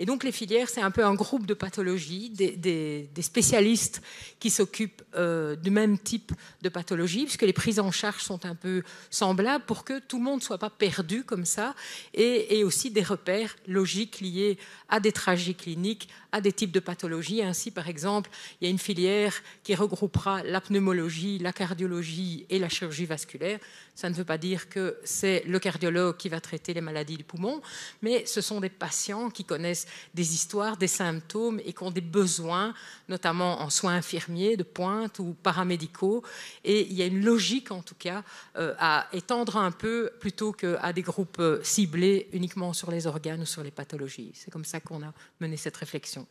Et donc les filières, c'est un peu un groupe de pathologies, des spécialistes qui s'occupent du même type de pathologie, puisque les prises en charge sont un peu semblables pour que tout le monde ne soit pas perdu comme ça, et aussi des repères logiques liés à des trajets cliniques, à des types de pathologies. Ainsi, par exemple, il y a une filière qui regroupera la pneumologie, la cardiologie et la chirurgie vasculaire. Ça ne veut pas dire que c'est le cardiologue qui va traiter les maladies du poumon, mais ce sont des patients qui connaissent des histoires, des symptômes et qui ont des besoins, notamment en soins infirmiers de pointe ou paramédicaux. Et il y a une logique, en tout cas, à étendre un peu plutôt qu'à des groupes ciblés uniquement sur les organes ou sur les pathologies. C'est comme ça qu'on a mené cette réflexion.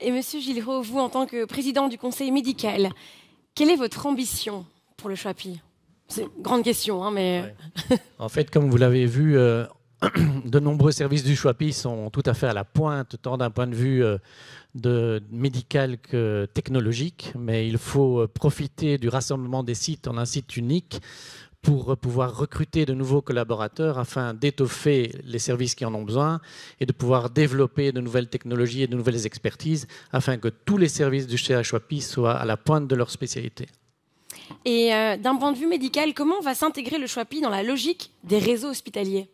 Et Monsieur Gilreau, vous, en tant que président du conseil médical, quelle est votre ambition pour le Choapi? C'est une grande question, hein, mais... Ouais. En fait, comme vous l'avez vu, de nombreux services du Choapi sont tout à fait à la pointe, tant d'un point de vue médical que technologique, mais il faut profiter du rassemblement des sites en un site unique pour pouvoir recruter de nouveaux collaborateurs afin d'étoffer les services qui en ont besoin et de pouvoir développer de nouvelles technologies et de nouvelles expertises afin que tous les services du CHOAPI soient à la pointe de leur spécialité. Et d'un point de vue médical, comment va s'intégrer le Choapi dans la logique des réseaux hospitaliers ?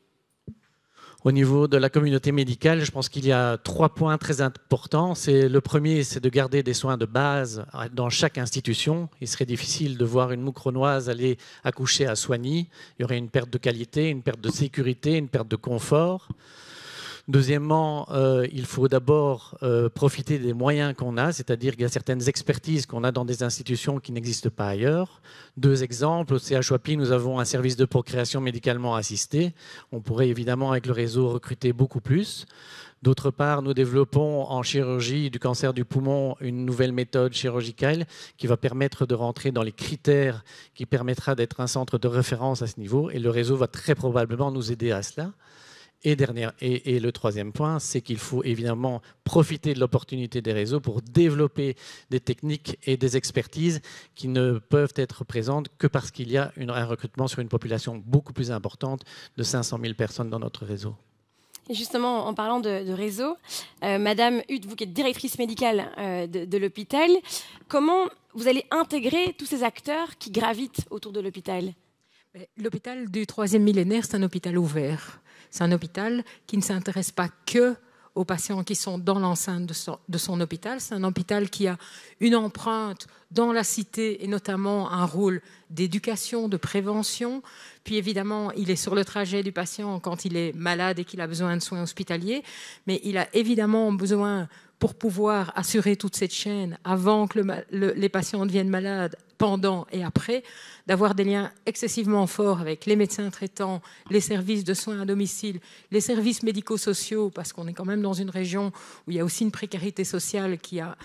Au niveau de la communauté médicale, je pense qu'il y a 3 points très importants. Le premier, c'est de garder des soins de base dans chaque institution. Il serait difficile de voir une moucronoise aller accoucher à Soigny. Il y aurait une perte de qualité, une perte de sécurité, une perte de confort. Deuxièmement, il faut d'abord profiter des moyens qu'on a, c'est-à-dire qu'il y a certaines expertises qu'on a dans des institutions qui n'existent pas ailleurs. 2 exemples, au CHOAPI, nous avons un service de procréation médicalement assistée. On pourrait évidemment, avec le réseau, recruter beaucoup plus. D'autre part, nous développons en chirurgie du cancer du poumon une nouvelle méthode chirurgicale qui va permettre de rentrer dans les critères qui permettra d'être un centre de référence à ce niveau. Et le réseau va très probablement nous aider à cela. Et le 3e point, c'est qu'il faut évidemment profiter de l'opportunité des réseaux pour développer des techniques et des expertises qui ne peuvent être présentes que parce qu'il y a un recrutement sur une population beaucoup plus importante de 500 000 personnes dans notre réseau. Et justement, en parlant de réseau, Madame Hutt, vous qui êtes directrice médicale de l'hôpital, comment vous allez intégrer tous ces acteurs qui gravitent autour de l'hôpital ? L'hôpital du 3e millénaire, c'est un hôpital ouvert. C'est un hôpital qui ne s'intéresse pas que aux patients qui sont dans l'enceinte de son hôpital. C'est un hôpital qui a une empreinte dans la cité et notamment un rôle d'éducation, de prévention. Puis évidemment, il est sur le trajet du patient quand il est malade et qu'il a besoin de soins hospitaliers. Mais il a évidemment besoin, pour pouvoir assurer toute cette chaîne avant que les patients deviennent malades, pendant et après, d'avoir des liens excessivement forts avec les médecins traitants, les services de soins à domicile, les services médico-sociaux, parce qu'on est quand même dans une région où il y a aussi une précarité sociale qui a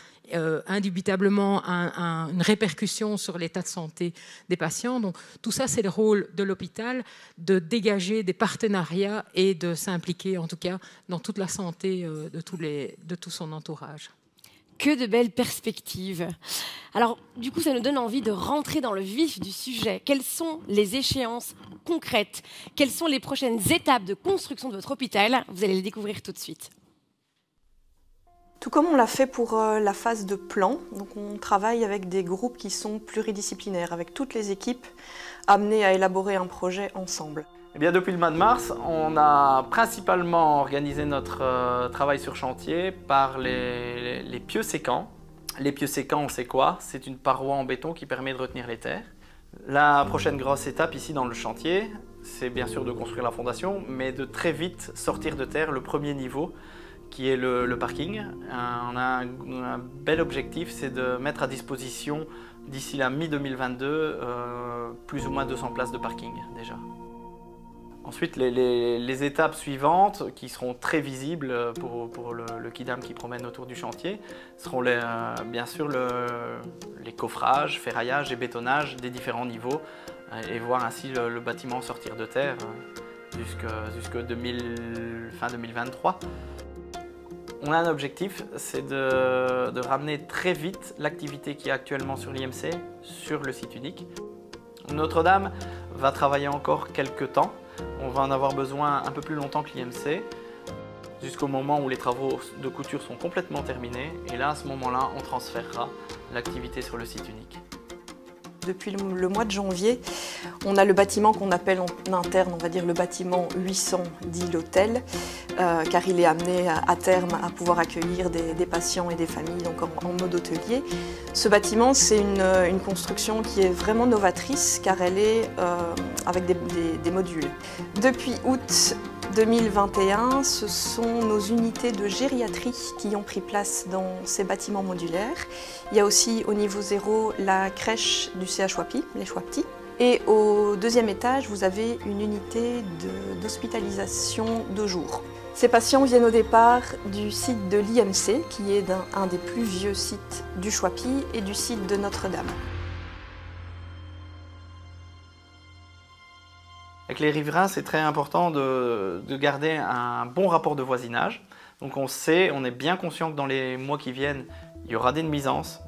indubitablement une répercussion sur l'état de santé des patients. Donc tout ça, c'est le rôle de l'hôpital, de dégager des partenariats et de s'impliquer en tout cas dans toute la santé de tout son entourage. Que de belles perspectives. Alors, du coup, ça nous donne envie de rentrer dans le vif du sujet. Quelles sont les échéances concrètes? Quelles sont les prochaines étapes de construction de votre hôpital? Vous allez les découvrir tout de suite. Tout comme on l'a fait pour la phase de plan, donc on travaille avec des groupes qui sont pluridisciplinaires, avec toutes les équipes amenées à élaborer un projet ensemble. Eh bien, depuis le mois de mars, on a principalement organisé notre travail sur chantier par les pieux sécants. Les pieux sécants, c'est quoi? C'est une paroi en béton qui permet de retenir les terres. La prochaine grosse étape ici dans le chantier, c'est bien sûr de construire la fondation, mais de très vite sortir de terre le premier niveau, qui est le parking. On a un bel objectif, c'est de mettre à disposition d'ici la mi-2022 plus ou moins 200 places de parking déjà. Ensuite, les étapes suivantes, qui seront très visibles pour le kidam qui promène autour du chantier, seront bien sûr les coffrages, ferraillages et bétonnages des différents niveaux, et voir ainsi le bâtiment sortir de terre jusqu'à fin 2023. On a un objectif, c'est de ramener très vite l'activité qui est actuellement sur l'IMC sur le site unique. Notre-Dame va travailler encore quelques temps. On va en avoir besoin un peu plus longtemps que l'IMC, jusqu'au moment où les travaux de couture sont complètement terminés. Et là, à ce moment-là, on transférera l'activité sur le site unique. Depuis le mois de janvier, on a le bâtiment qu'on appelle en interne, on va dire le bâtiment 800, dit l'hôtel, car il est amené à terme à pouvoir accueillir des patients et des familles donc en mode hôtelier. Ce bâtiment, c'est une construction qui est vraiment novatrice, car elle est avec des modules. Depuis août 2021, ce sont nos unités de gériatrie qui ont pris place dans ces bâtiments modulaires. Il y a aussi au niveau 0 la crèche du CH WAPI, les Chouapti. Et au deuxième étage, vous avez une unité d'hospitalisation de jour. Ces patients viennent au départ du site de l'IMC, qui est un des plus vieux sites du Chouapi, et du site de Notre-Dame. Avec les riverains, c'est très important de garder un bon rapport de voisinage. Donc on est bien conscient que dans les mois qui viennent, il y aura des nuisances.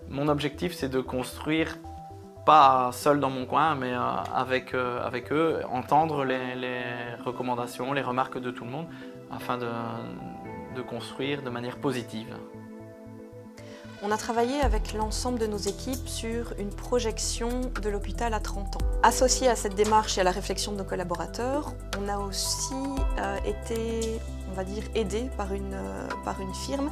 Mon objectif, c'est de construire, pas seul dans mon coin, mais avec eux, entendre les recommandations, les remarques de tout le monde, afin de construire de manière positive. On a travaillé avec l'ensemble de nos équipes sur une projection de l'hôpital à 30 ans. Associé à cette démarche et à la réflexion de nos collaborateurs, on a aussi été, on va dire, aidé par une firme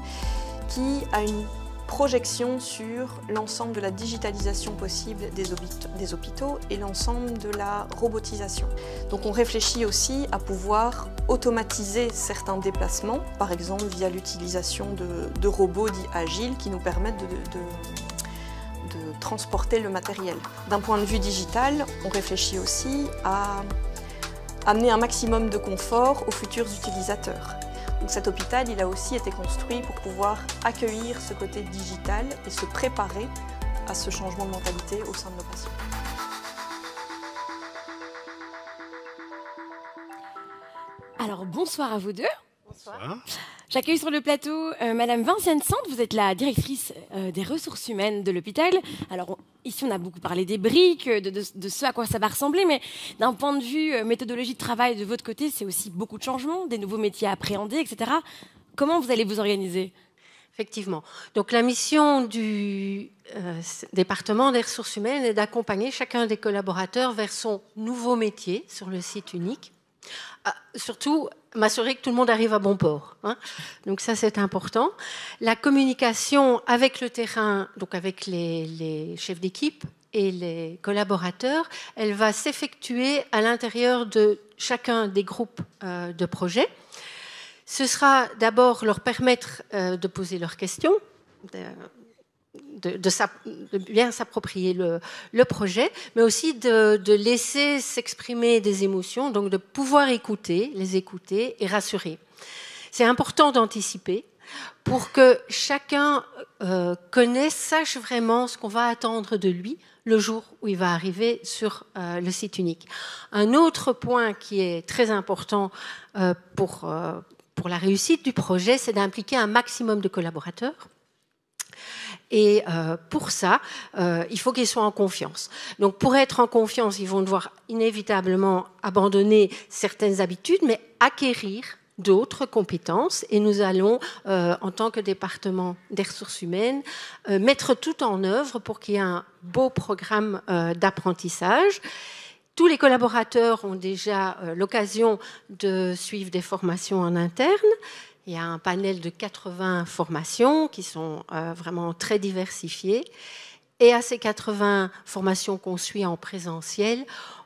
qui a une projection sur l'ensemble de la digitalisation possible des hôpitaux et l'ensemble de la robotisation. Donc on réfléchit aussi à pouvoir automatiser certains déplacements, par exemple via l'utilisation de robots dits agiles qui nous permettent de transporter le matériel. D'un point de vue digital, on réfléchit aussi à amener un maximum de confort aux futurs utilisateurs. Donc cet hôpital, il a aussi été construit pour pouvoir accueillir ce côté digital et se préparer à ce changement de mentalité au sein de nos patients. Alors bonsoir à vous deux. Bonsoir. J'accueille sur le plateau Madame Vinciane Sand, vous êtes la directrice des ressources humaines de l'hôpital. Alors ici on a beaucoup parlé des briques, de ce à quoi ça va ressembler, mais d'un point de vue méthodologie de travail de votre côté, c'est aussi beaucoup de changements, des nouveaux métiers à appréhender, etc. Comment vous allez vous organiser ? Effectivement. Donc la mission du département des ressources humaines est d'accompagner chacun des collaborateurs vers son nouveau métier sur le site unique. Surtout, m'assurer que tout le monde arrive à bon port. Hein. Donc ça, c'est important. La communication avec le terrain, donc avec les chefs d'équipe et les collaborateurs, elle va s'effectuer à l'intérieur de chacun des groupes de projet. Ce sera d'abord leur permettre de poser leurs questions, de bien s'approprier le projet, mais aussi de laisser s'exprimer des émotions, donc de pouvoir les écouter et rassurer. C'est important d'anticiper pour que chacun sache vraiment ce qu'on va attendre de lui le jour où il va arriver sur le site unique. Un autre point qui est très important pour la réussite du projet, c'est d'impliquer un maximum de collaborateurs. Et pour ça, il faut qu'ils soient en confiance. Donc pour être en confiance, ils vont devoir inévitablement abandonner certaines habitudes, mais acquérir d'autres compétences. Et nous allons, en tant que département des ressources humaines, mettre tout en œuvre pour qu'il y ait un beau programme d'apprentissage. Tous les collaborateurs ont déjà l'occasion de suivre des formations en interne. Il y a un panel de 80 formations qui sont vraiment très diversifiées. Et à ces 80 formations qu'on suit en présentiel,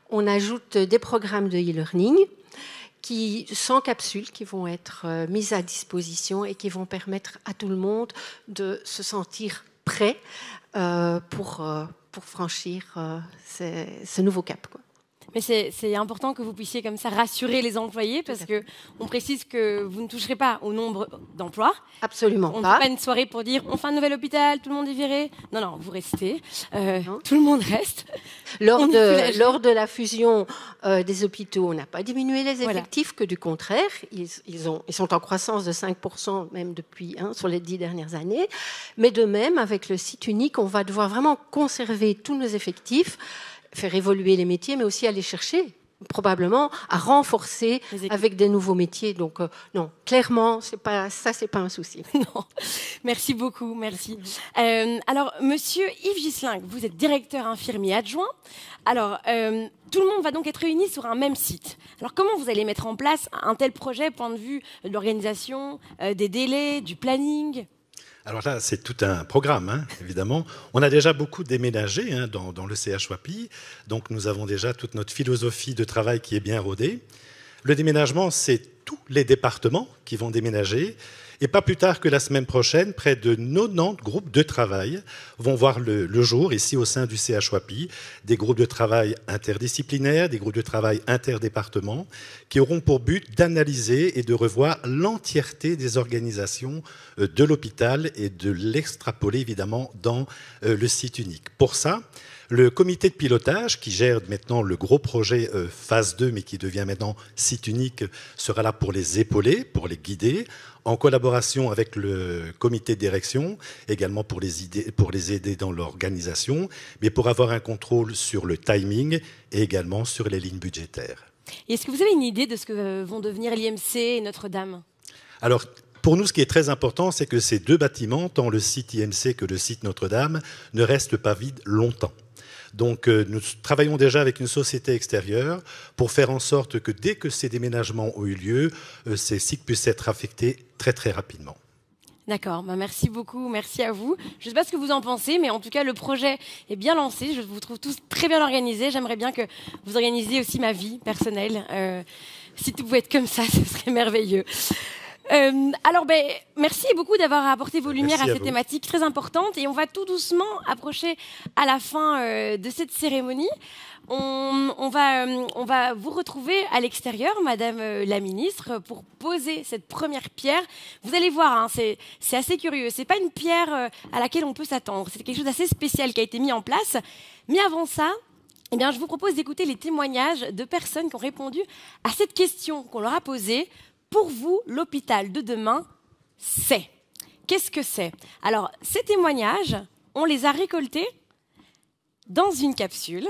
on ajoute des programmes de e-learning sans capsules qui vont être mises à disposition et qui vont permettre à tout le monde de se sentir prêt pour franchir ce nouveau cap, quoi. Mais c'est important que vous puissiez comme ça rassurer les employés parce qu'on précise que vous ne toucherez pas au nombre d'emplois. Absolument pas. On ne pas. fait pas une soirée pour dire on fait un nouvel hôpital, tout le monde est viré. Non, vous restez. Tout le monde reste. Lors de la fusion des hôpitaux, on n'a pas diminué les effectifs, que du contraire. Ils sont en croissance de 5% même depuis sur les 10 dernières années. Mais de même, avec le site unique, on va devoir vraiment conserver tous nos effectifs, faire évoluer les métiers, mais aussi aller chercher probablement à renforcer avec des nouveaux métiers. Donc non, clairement, c'est pas un souci. Non. Merci beaucoup, merci. Alors, monsieur Yves Ghislain, vous êtes directeur infirmier adjoint. Alors, tout le monde va donc être réuni sur un même site. Alors, comment vous allez mettre en place un tel projet, point de vue de l'organisation, des délais, du planning ? Alors là, c'est tout un programme, hein, évidemment. On a déjà beaucoup déménagé dans le CHWAPI, donc nous avons déjà toute notre philosophie de travail qui est bien rodée. Le déménagement, c'est tous les départements qui vont déménager. Et pas plus tard que la semaine prochaine, près de 90 groupes de travail vont voir le jour ici au sein du CHWAPI, des groupes de travail interdisciplinaires, des groupes de travail interdépartements, qui auront pour but d'analyser et de revoir l'entièreté des organisations de l'hôpital et de l'extrapoler évidemment dans le site unique. Pour ça, le comité de pilotage, qui gère maintenant le gros projet phase 2, mais qui devient maintenant site unique, sera là pour les épauler, pour les guider, en collaboration avec le comité de direction, également pour les aider dans l'organisation, mais pour avoir un contrôle sur le timing et également sur les lignes budgétaires. Et est-ce que vous avez une idée de ce que vont devenir l'IMC et Notre-Dame ? Alors, pour nous, ce qui est très important, c'est que ces deux bâtiments, tant le site IMC que le site Notre-Dame, ne restent pas vides longtemps. Donc nous travaillons déjà avec une société extérieure pour faire en sorte que dès que ces déménagements ont eu lieu, ces sites puissent être affectés très très rapidement. D'accord, merci beaucoup, merci à vous. Je ne sais pas ce que vous en pensez, mais en tout cas le projet est bien lancé, je vous trouve tous très bien organisés. J'aimerais bien que vous organisiez aussi ma vie personnelle. Si tout pouvait être comme ça, ce serait merveilleux. Alors, merci beaucoup d'avoir apporté vos lumières à cette thématique très importante, et on va tout doucement approcher à la fin de cette cérémonie. On va vous retrouver à l'extérieur, Madame la Ministre, pour poser cette première pierre. Vous allez voir, c'est assez curieux. C'est pas une pierre à laquelle on peut s'attendre. C'est quelque chose d'assez spécial qui a été mis en place. Mais avant ça, eh bien, je vous propose d'écouter les témoignages de personnes qui ont répondu à cette question qu'on leur a posée. Pour vous, l'hôpital de demain, c'est. Qu'est-ce que c'est ? Alors, ces témoignages, on les a récoltés dans une capsule.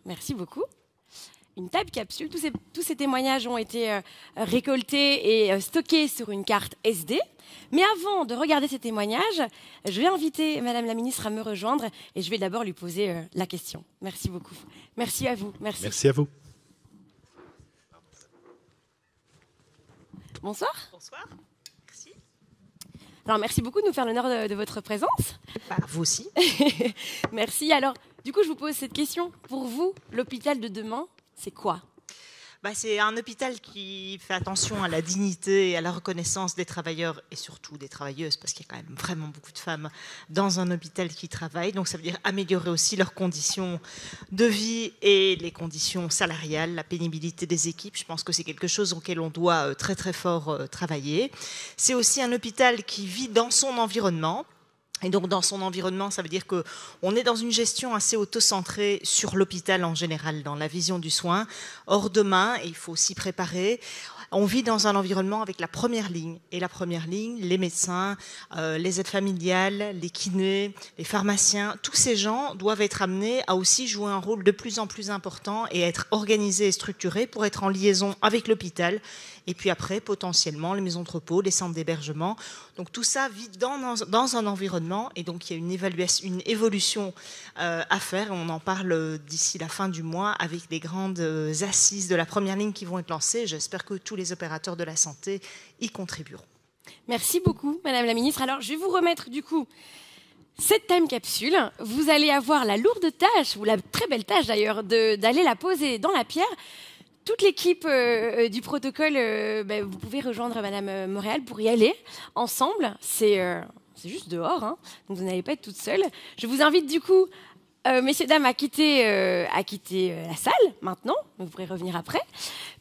Merci beaucoup. Une time capsule. Tous ces témoignages ont été récoltés et stockés sur une carte SD. Mais avant de regarder ces témoignages, je vais inviter Madame la Ministre à me rejoindre et je vais d'abord lui poser la question. Merci beaucoup. Merci à vous. Merci. Merci à vous. Bonsoir. Bonsoir. Merci. Alors, merci beaucoup de nous faire l'honneur de votre présence. Vous aussi. Merci. Alors, du coup, je vous pose cette question. Pour vous, l'hôpital de demain, c'est quoi ? C'est un hôpital qui fait attention à la dignité et à la reconnaissance des travailleurs et surtout des travailleuses, parce qu'il y a quand même vraiment beaucoup de femmes dans un hôpital qui travaillent. Donc ça veut dire améliorer aussi leurs conditions de vie et les conditions salariales, la pénibilité des équipes. Je pense que c'est quelque chose auquel on doit très très fort travailler. C'est aussi un hôpital qui vit dans son environnement. Et donc, dans son environnement, ça veut dire qu'on est dans une gestion assez auto-centrée sur l'hôpital en général, dans la vision du soin. Or, demain, il faut s'y préparer. On vit dans un environnement avec la première ligne. Et la première ligne, les médecins, les aides familiales, les kinés, les pharmaciens, tous ces gens doivent être amenés à aussi jouer un rôle de plus en plus important et être organisés et structurés pour être en liaison avec l'hôpital. Et puis après, potentiellement, les maisons de repos, les centres d'hébergement. Donc tout ça vit dans un environnement. Et donc il y a une évolution à faire. On en parle d'ici la fin du mois avec les grandes assises de la première ligne qui vont être lancées. J'espère que tous les opérateurs de la santé y contribueront. Merci beaucoup, Madame la Ministre. Alors, je vais vous remettre du coup cette time capsule. Vous allez avoir la lourde tâche, ou la très belle tâche d'ailleurs, d'aller la poser dans la pierre. Toute l'équipe du protocole, vous pouvez rejoindre Madame Montréal pour y aller ensemble. C'est juste dehors, hein, donc vous n'allez pas être toute seule. Je vous invite du coup, messieurs, dames, à quitter la salle maintenant. Vous pourrez revenir après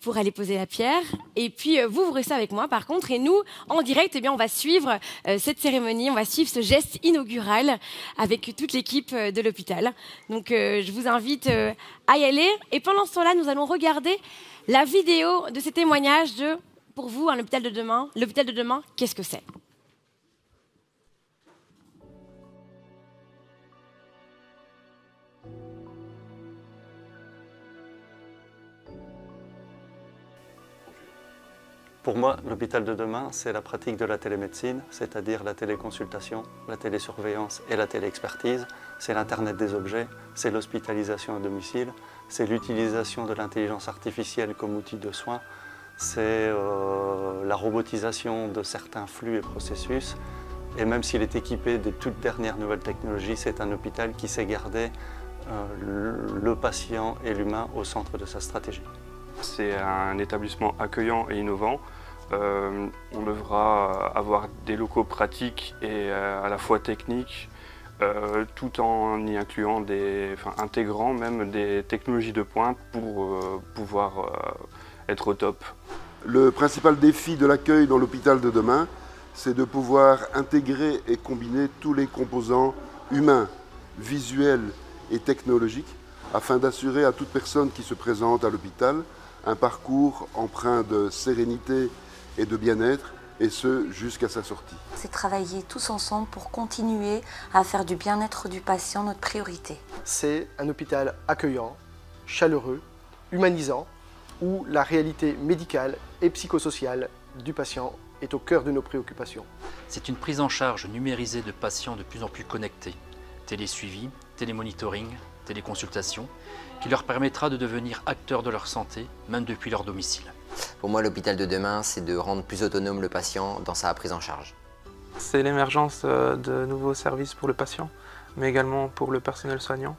pour aller poser la pierre. Et puis, vous restez avec moi par contre. Et nous, en direct, on va suivre cette cérémonie, on va suivre ce geste inaugural avec toute l'équipe de l'hôpital. Donc, je vous invite à y aller. Et pendant ce temps-là, nous allons regarder la vidéo de ces témoignages de, pour vous, l'hôpital de demain. L'hôpital de demain, qu'est-ce que c'est ? Pour moi, l'hôpital de demain, c'est la pratique de la télémédecine, c'est-à-dire la téléconsultation, la télésurveillance et la téléexpertise. C'est l'Internet des objets, c'est l'hospitalisation à domicile, c'est l'utilisation de l'intelligence artificielle comme outil de soin, c'est la robotisation de certains flux et processus. Et même s'il est équipé des toutes dernières nouvelles technologies, c'est un hôpital qui sait garder le patient et l'humain au centre de sa stratégie. C'est un établissement accueillant et innovant. On devra avoir des locaux pratiques et à la fois techniques, tout en y incluant intégrant même des technologies de pointe pour pouvoir être au top. Le principal défi de l'accueil dans l'hôpital de demain, c'est de pouvoir intégrer et combiner tous les composants humains, visuels et technologiques afin d'assurer à toute personne qui se présente à l'hôpital un parcours empreint de sérénité et de bien-être, et ce jusqu'à sa sortie. C'est travailler tous ensemble pour continuer à faire du bien-être du patient notre priorité. C'est un hôpital accueillant, chaleureux, humanisant, où la réalité médicale et psychosociale du patient est au cœur de nos préoccupations. C'est une prise en charge numérisée de patients de plus en plus connectés, télésuivi, télémonitoring, téléconsultation, qui leur permettra de devenir acteurs de leur santé, même depuis leur domicile. Pour moi, l'hôpital de demain, c'est de rendre plus autonome le patient dans sa prise en charge. C'est l'émergence de nouveaux services pour le patient, mais également pour le personnel soignant,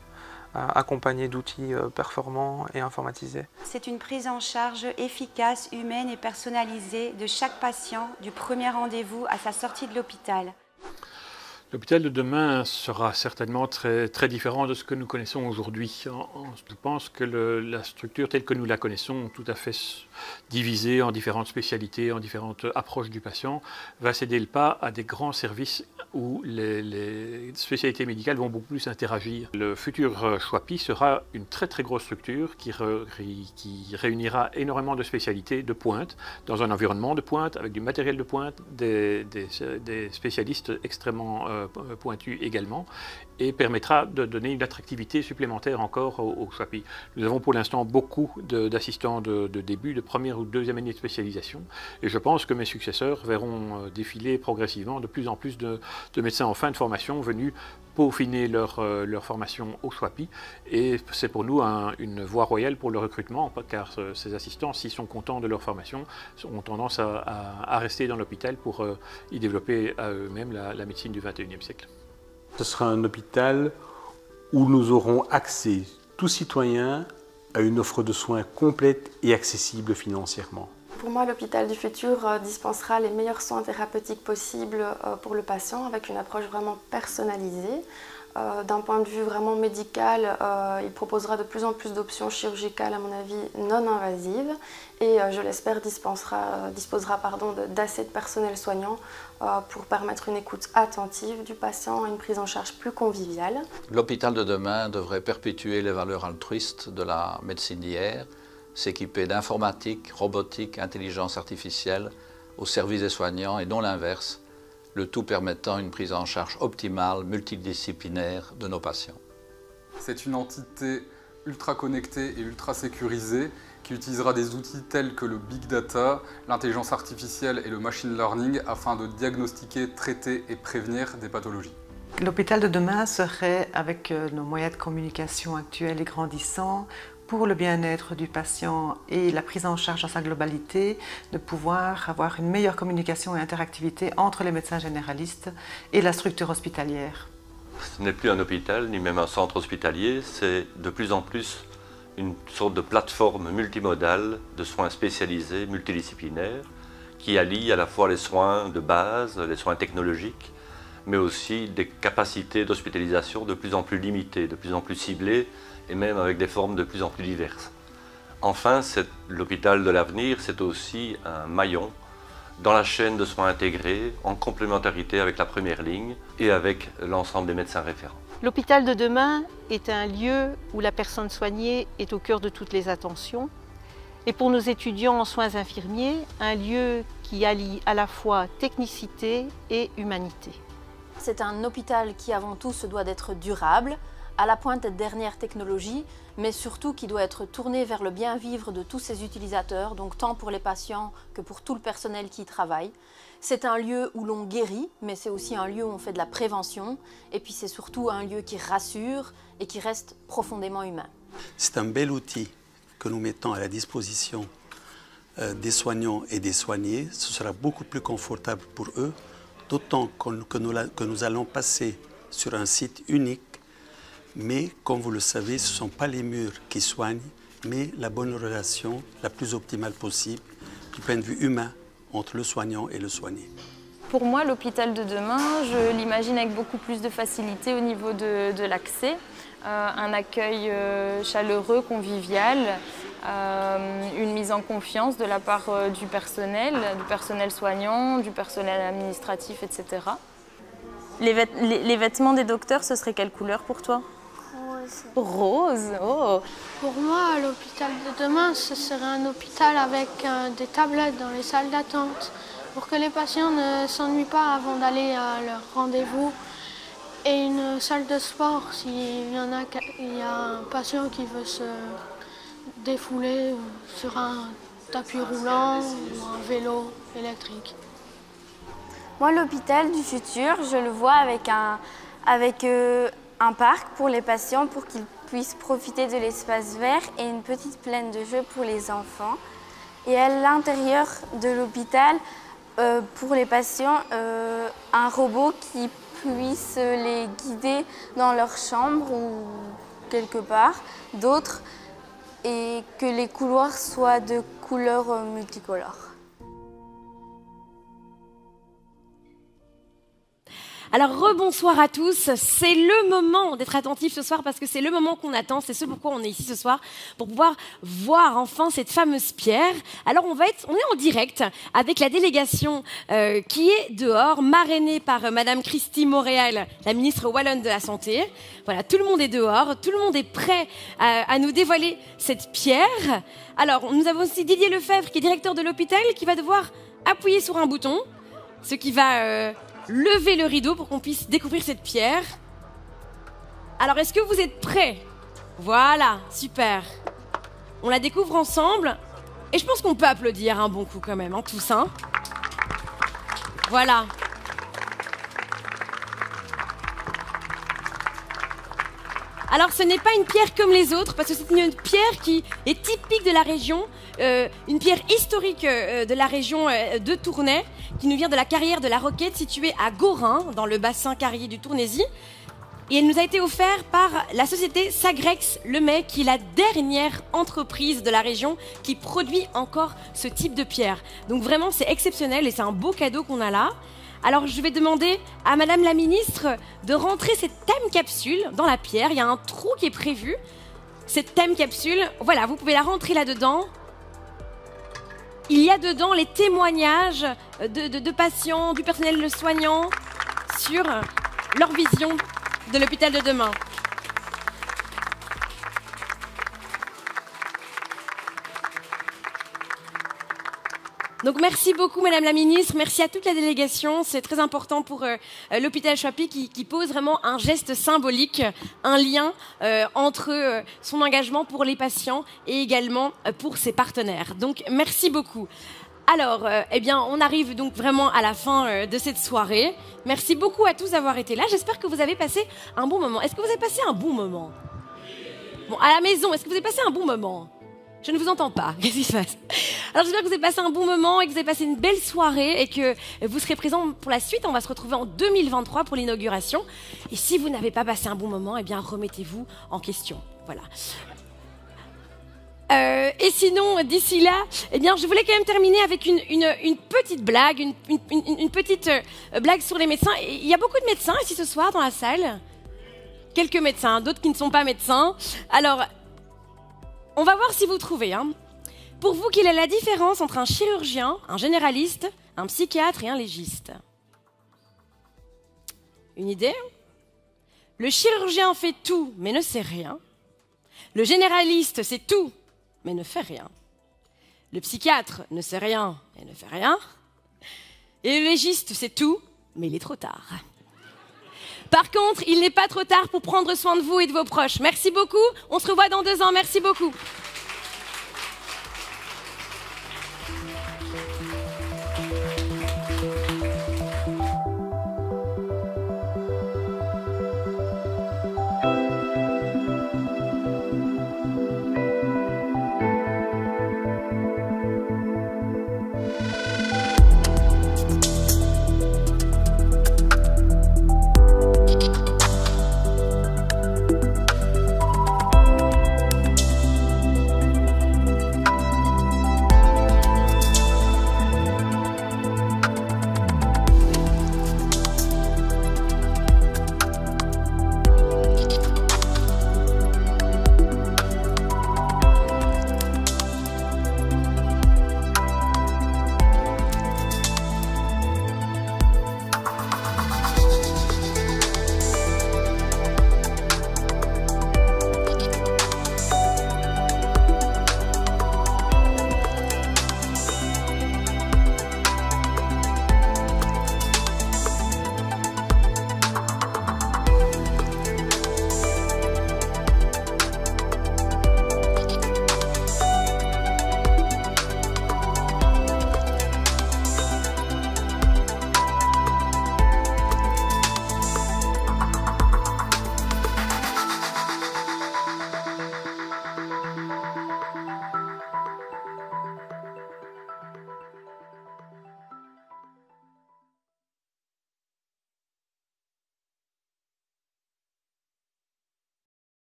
accompagné d'outils performants et informatisés. C'est une prise en charge efficace, humaine et personnalisée de chaque patient, du premier rendez-vous à sa sortie de l'hôpital. L'hôpital de demain sera certainement très différent de ce que nous connaissons aujourd'hui. Je pense que la structure telle que nous la connaissons, tout à fait divisée en différentes spécialités, en différentes approches du patient, va céder le pas à des grands services où les spécialités médicales vont beaucoup plus interagir. Le futur Choipi sera une très grosse structure qui réunira énormément de spécialités de pointe, dans un environnement de pointe, avec du matériel de pointe, des spécialistes extrêmement pointu également, et permettra de donner une attractivité supplémentaire encore au Choipi. Nous avons pour l'instant beaucoup d'assistants de début, de première ou deuxième année de spécialisation, et je pense que mes successeurs verront défiler progressivement de plus en plus de médecins en fin de formation venus peaufiner leur formation au Choipi, et c'est pour nous une voie royale pour le recrutement, car ces assistants, s'ils sont contents de leur formation, ont tendance à rester dans l'hôpital pour y développer à eux-mêmes la médecine du XXIe siècle. Ce sera un hôpital où nous aurons accès, tous citoyens, à une offre de soins complète et accessible financièrement. Pour moi, l'hôpital du futur dispensera les meilleurs soins thérapeutiques possibles pour le patient avec une approche vraiment personnalisée. D'un point de vue vraiment médical, il proposera de plus en plus d'options chirurgicales, à mon avis, non invasives, et je l'espère disposera d'assez de personnel soignant pour permettre une écoute attentive du patient et une prise en charge plus conviviale. L'hôpital de demain devrait perpétuer les valeurs altruistes de la médecine d'hier, s'équiper d'informatique, robotique, intelligence artificielle au service des soignants et non l'inverse, le tout permettant une prise en charge optimale, multidisciplinaire de nos patients. C'est une entité ultra connectée et ultra sécurisée qui utilisera des outils tels que le big data, l'intelligence artificielle et le machine learning afin de diagnostiquer, traiter et prévenir des pathologies. L'hôpital de demain serait, avec nos moyens de communication actuels et grandissants, pour le bien-être du patient et la prise en charge dans sa globalité, de pouvoir avoir une meilleure communication et interactivité entre les médecins généralistes et la structure hospitalière. Ce n'est plus un hôpital, ni même un centre hospitalier, c'est de plus en plus une sorte de plateforme multimodale de soins spécialisés, multidisciplinaires, qui allie à la fois les soins de base, les soins technologiques, mais aussi des capacités d'hospitalisation de plus en plus limitées, de plus en plus ciblées, et même avec des formes de plus en plus diverses. Enfin, l'hôpital de l'avenir, c'est aussi un maillon dans la chaîne de soins intégrés, en complémentarité avec la première ligne et avec l'ensemble des médecins référents. L'hôpital de demain est un lieu où la personne soignée est au cœur de toutes les attentions. Et pour nos étudiants en soins infirmiers, un lieu qui allie à la fois technicité et humanité. C'est un hôpital qui avant tout se doit d'être durable, à la pointe des dernières technologies, mais surtout qui doit être tourné vers le bien vivre de tous ses utilisateurs, donc tant pour les patients que pour tout le personnel qui y travaille. C'est un lieu où l'on guérit, mais c'est aussi un lieu où on fait de la prévention, et puis c'est surtout un lieu qui rassure et qui reste profondément humain. C'est un bel outil que nous mettons à la disposition des soignants et des soignés. Ce sera beaucoup plus confortable pour eux, d'autant que nous allons passer sur un site unique. Mais comme vous le savez, ce ne sont pas les murs qui soignent, mais la bonne relation la plus optimale possible du point de vue humain entre le soignant et le soigné. Pour moi, l'hôpital de demain, je l'imagine avec beaucoup plus de facilité au niveau de l'accès. Un accueil chaleureux, convivial, une mise en confiance de la part du personnel soignant, du personnel administratif, etc. Les vêtements des docteurs, ce serait quelle couleur pour toi ? Rose. Oh. Pour moi, l'hôpital de demain, ce serait un hôpital avec des tablettes dans les salles d'attente pour que les patients ne s'ennuient pas avant d'aller à leur rendez-vous, et une salle de sport s'il y a un patient qui veut se défouler sur un tapis roulant ou un vélo électrique. Moi, l'hôpital du futur, je le vois avec un parc pour les patients pour qu'ils puissent profiter de l'espace vert et une petite plaine de jeux pour les enfants. Et à l'intérieur de l'hôpital, pour les patients, un robot qui puisse les guider dans leur chambre ou quelque part d'autre, et que les couloirs soient de couleurs multicolores. Alors rebonsoir à tous, c'est le moment d'être attentifs ce soir parce que c'est le moment qu'on attend, c'est ce pourquoi on est ici ce soir, pour pouvoir voir enfin cette fameuse pierre. Alors on est en direct avec la délégation qui est dehors, marrainée par Madame Christy Montréal, la ministre wallonne de la Santé. Voilà, tout le monde est dehors, tout le monde est prêt à nous dévoiler cette pierre. Alors nous avons aussi Didier Lefebvre qui est directeur de l'hôpital qui va devoir appuyer sur un bouton, ce qui va... lever le rideau pour qu'on puisse découvrir cette pierre. Alors, est-ce que vous êtes prêts? Voilà, super. On la découvre ensemble. Et je pense qu'on peut applaudir un bon coup quand même, hein, tous, hein. Voilà. Alors, ce n'est pas une pierre comme les autres, parce que c'est une pierre qui est typique de la région, une pierre historique de la région de Tournai, qui nous vient de la carrière de la Roquette, située à Gorin, dans le bassin carrier du Tournaisis. Et elle nous a été offerte par la société Sagrex Lemay, qui est la dernière entreprise de la région qui produit encore ce type de pierre. Donc vraiment, c'est exceptionnel et c'est un beau cadeau qu'on a là. Alors, je vais demander à Madame la Ministre de rentrer cette time capsule dans la pierre. Il y a un trou qui est prévu. Cette time capsule, voilà, vous pouvez la rentrer là-dedans. Il y a dedans les témoignages de patients, du personnel soignant sur leur vision de l'hôpital de demain. Donc merci beaucoup Madame la Ministre, merci à toute la délégation, c'est très important pour l'hôpital Choipy qui pose vraiment un geste symbolique, un lien entre son engagement pour les patients et également pour ses partenaires. Donc merci beaucoup. Alors, eh bien, on arrive donc vraiment à la fin de cette soirée. Merci beaucoup à tous d'avoir été là. J'espère que vous avez passé un bon moment. Est-ce que vous avez passé un bon moment? Bon, à la maison, est-ce que vous avez passé un bon moment? Je ne vous entends pas. Qu'est-ce qui se passe? Alors, j'espère que vous avez passé un bon moment et que vous avez passé une belle soirée et que vous serez présents pour la suite. On va se retrouver en 2023 pour l'inauguration. Et si vous n'avez pas passé un bon moment, eh bien, remettez-vous en question. Voilà. Et sinon, d'ici là, eh bien, je voulais quand même terminer avec une petite blague, une petite blague sur les médecins. Il y a beaucoup de médecins ici ce soir dans la salle. Quelques médecins, d'autres qui ne sont pas médecins. Alors, on va voir si vous trouvez. Hein. Pour vous, quelle est la différence entre un chirurgien, un généraliste, un psychiatre et un légiste? Une idée? Le chirurgien fait tout, mais ne sait rien. Le généraliste sait tout, mais ne fait rien. Le psychiatre ne sait rien et ne fait rien. Et le légiste sait tout, mais il est trop tard. Par contre, il n'est pas trop tard pour prendre soin de vous et de vos proches. Merci beaucoup. On se revoit dans 2 ans. Merci beaucoup.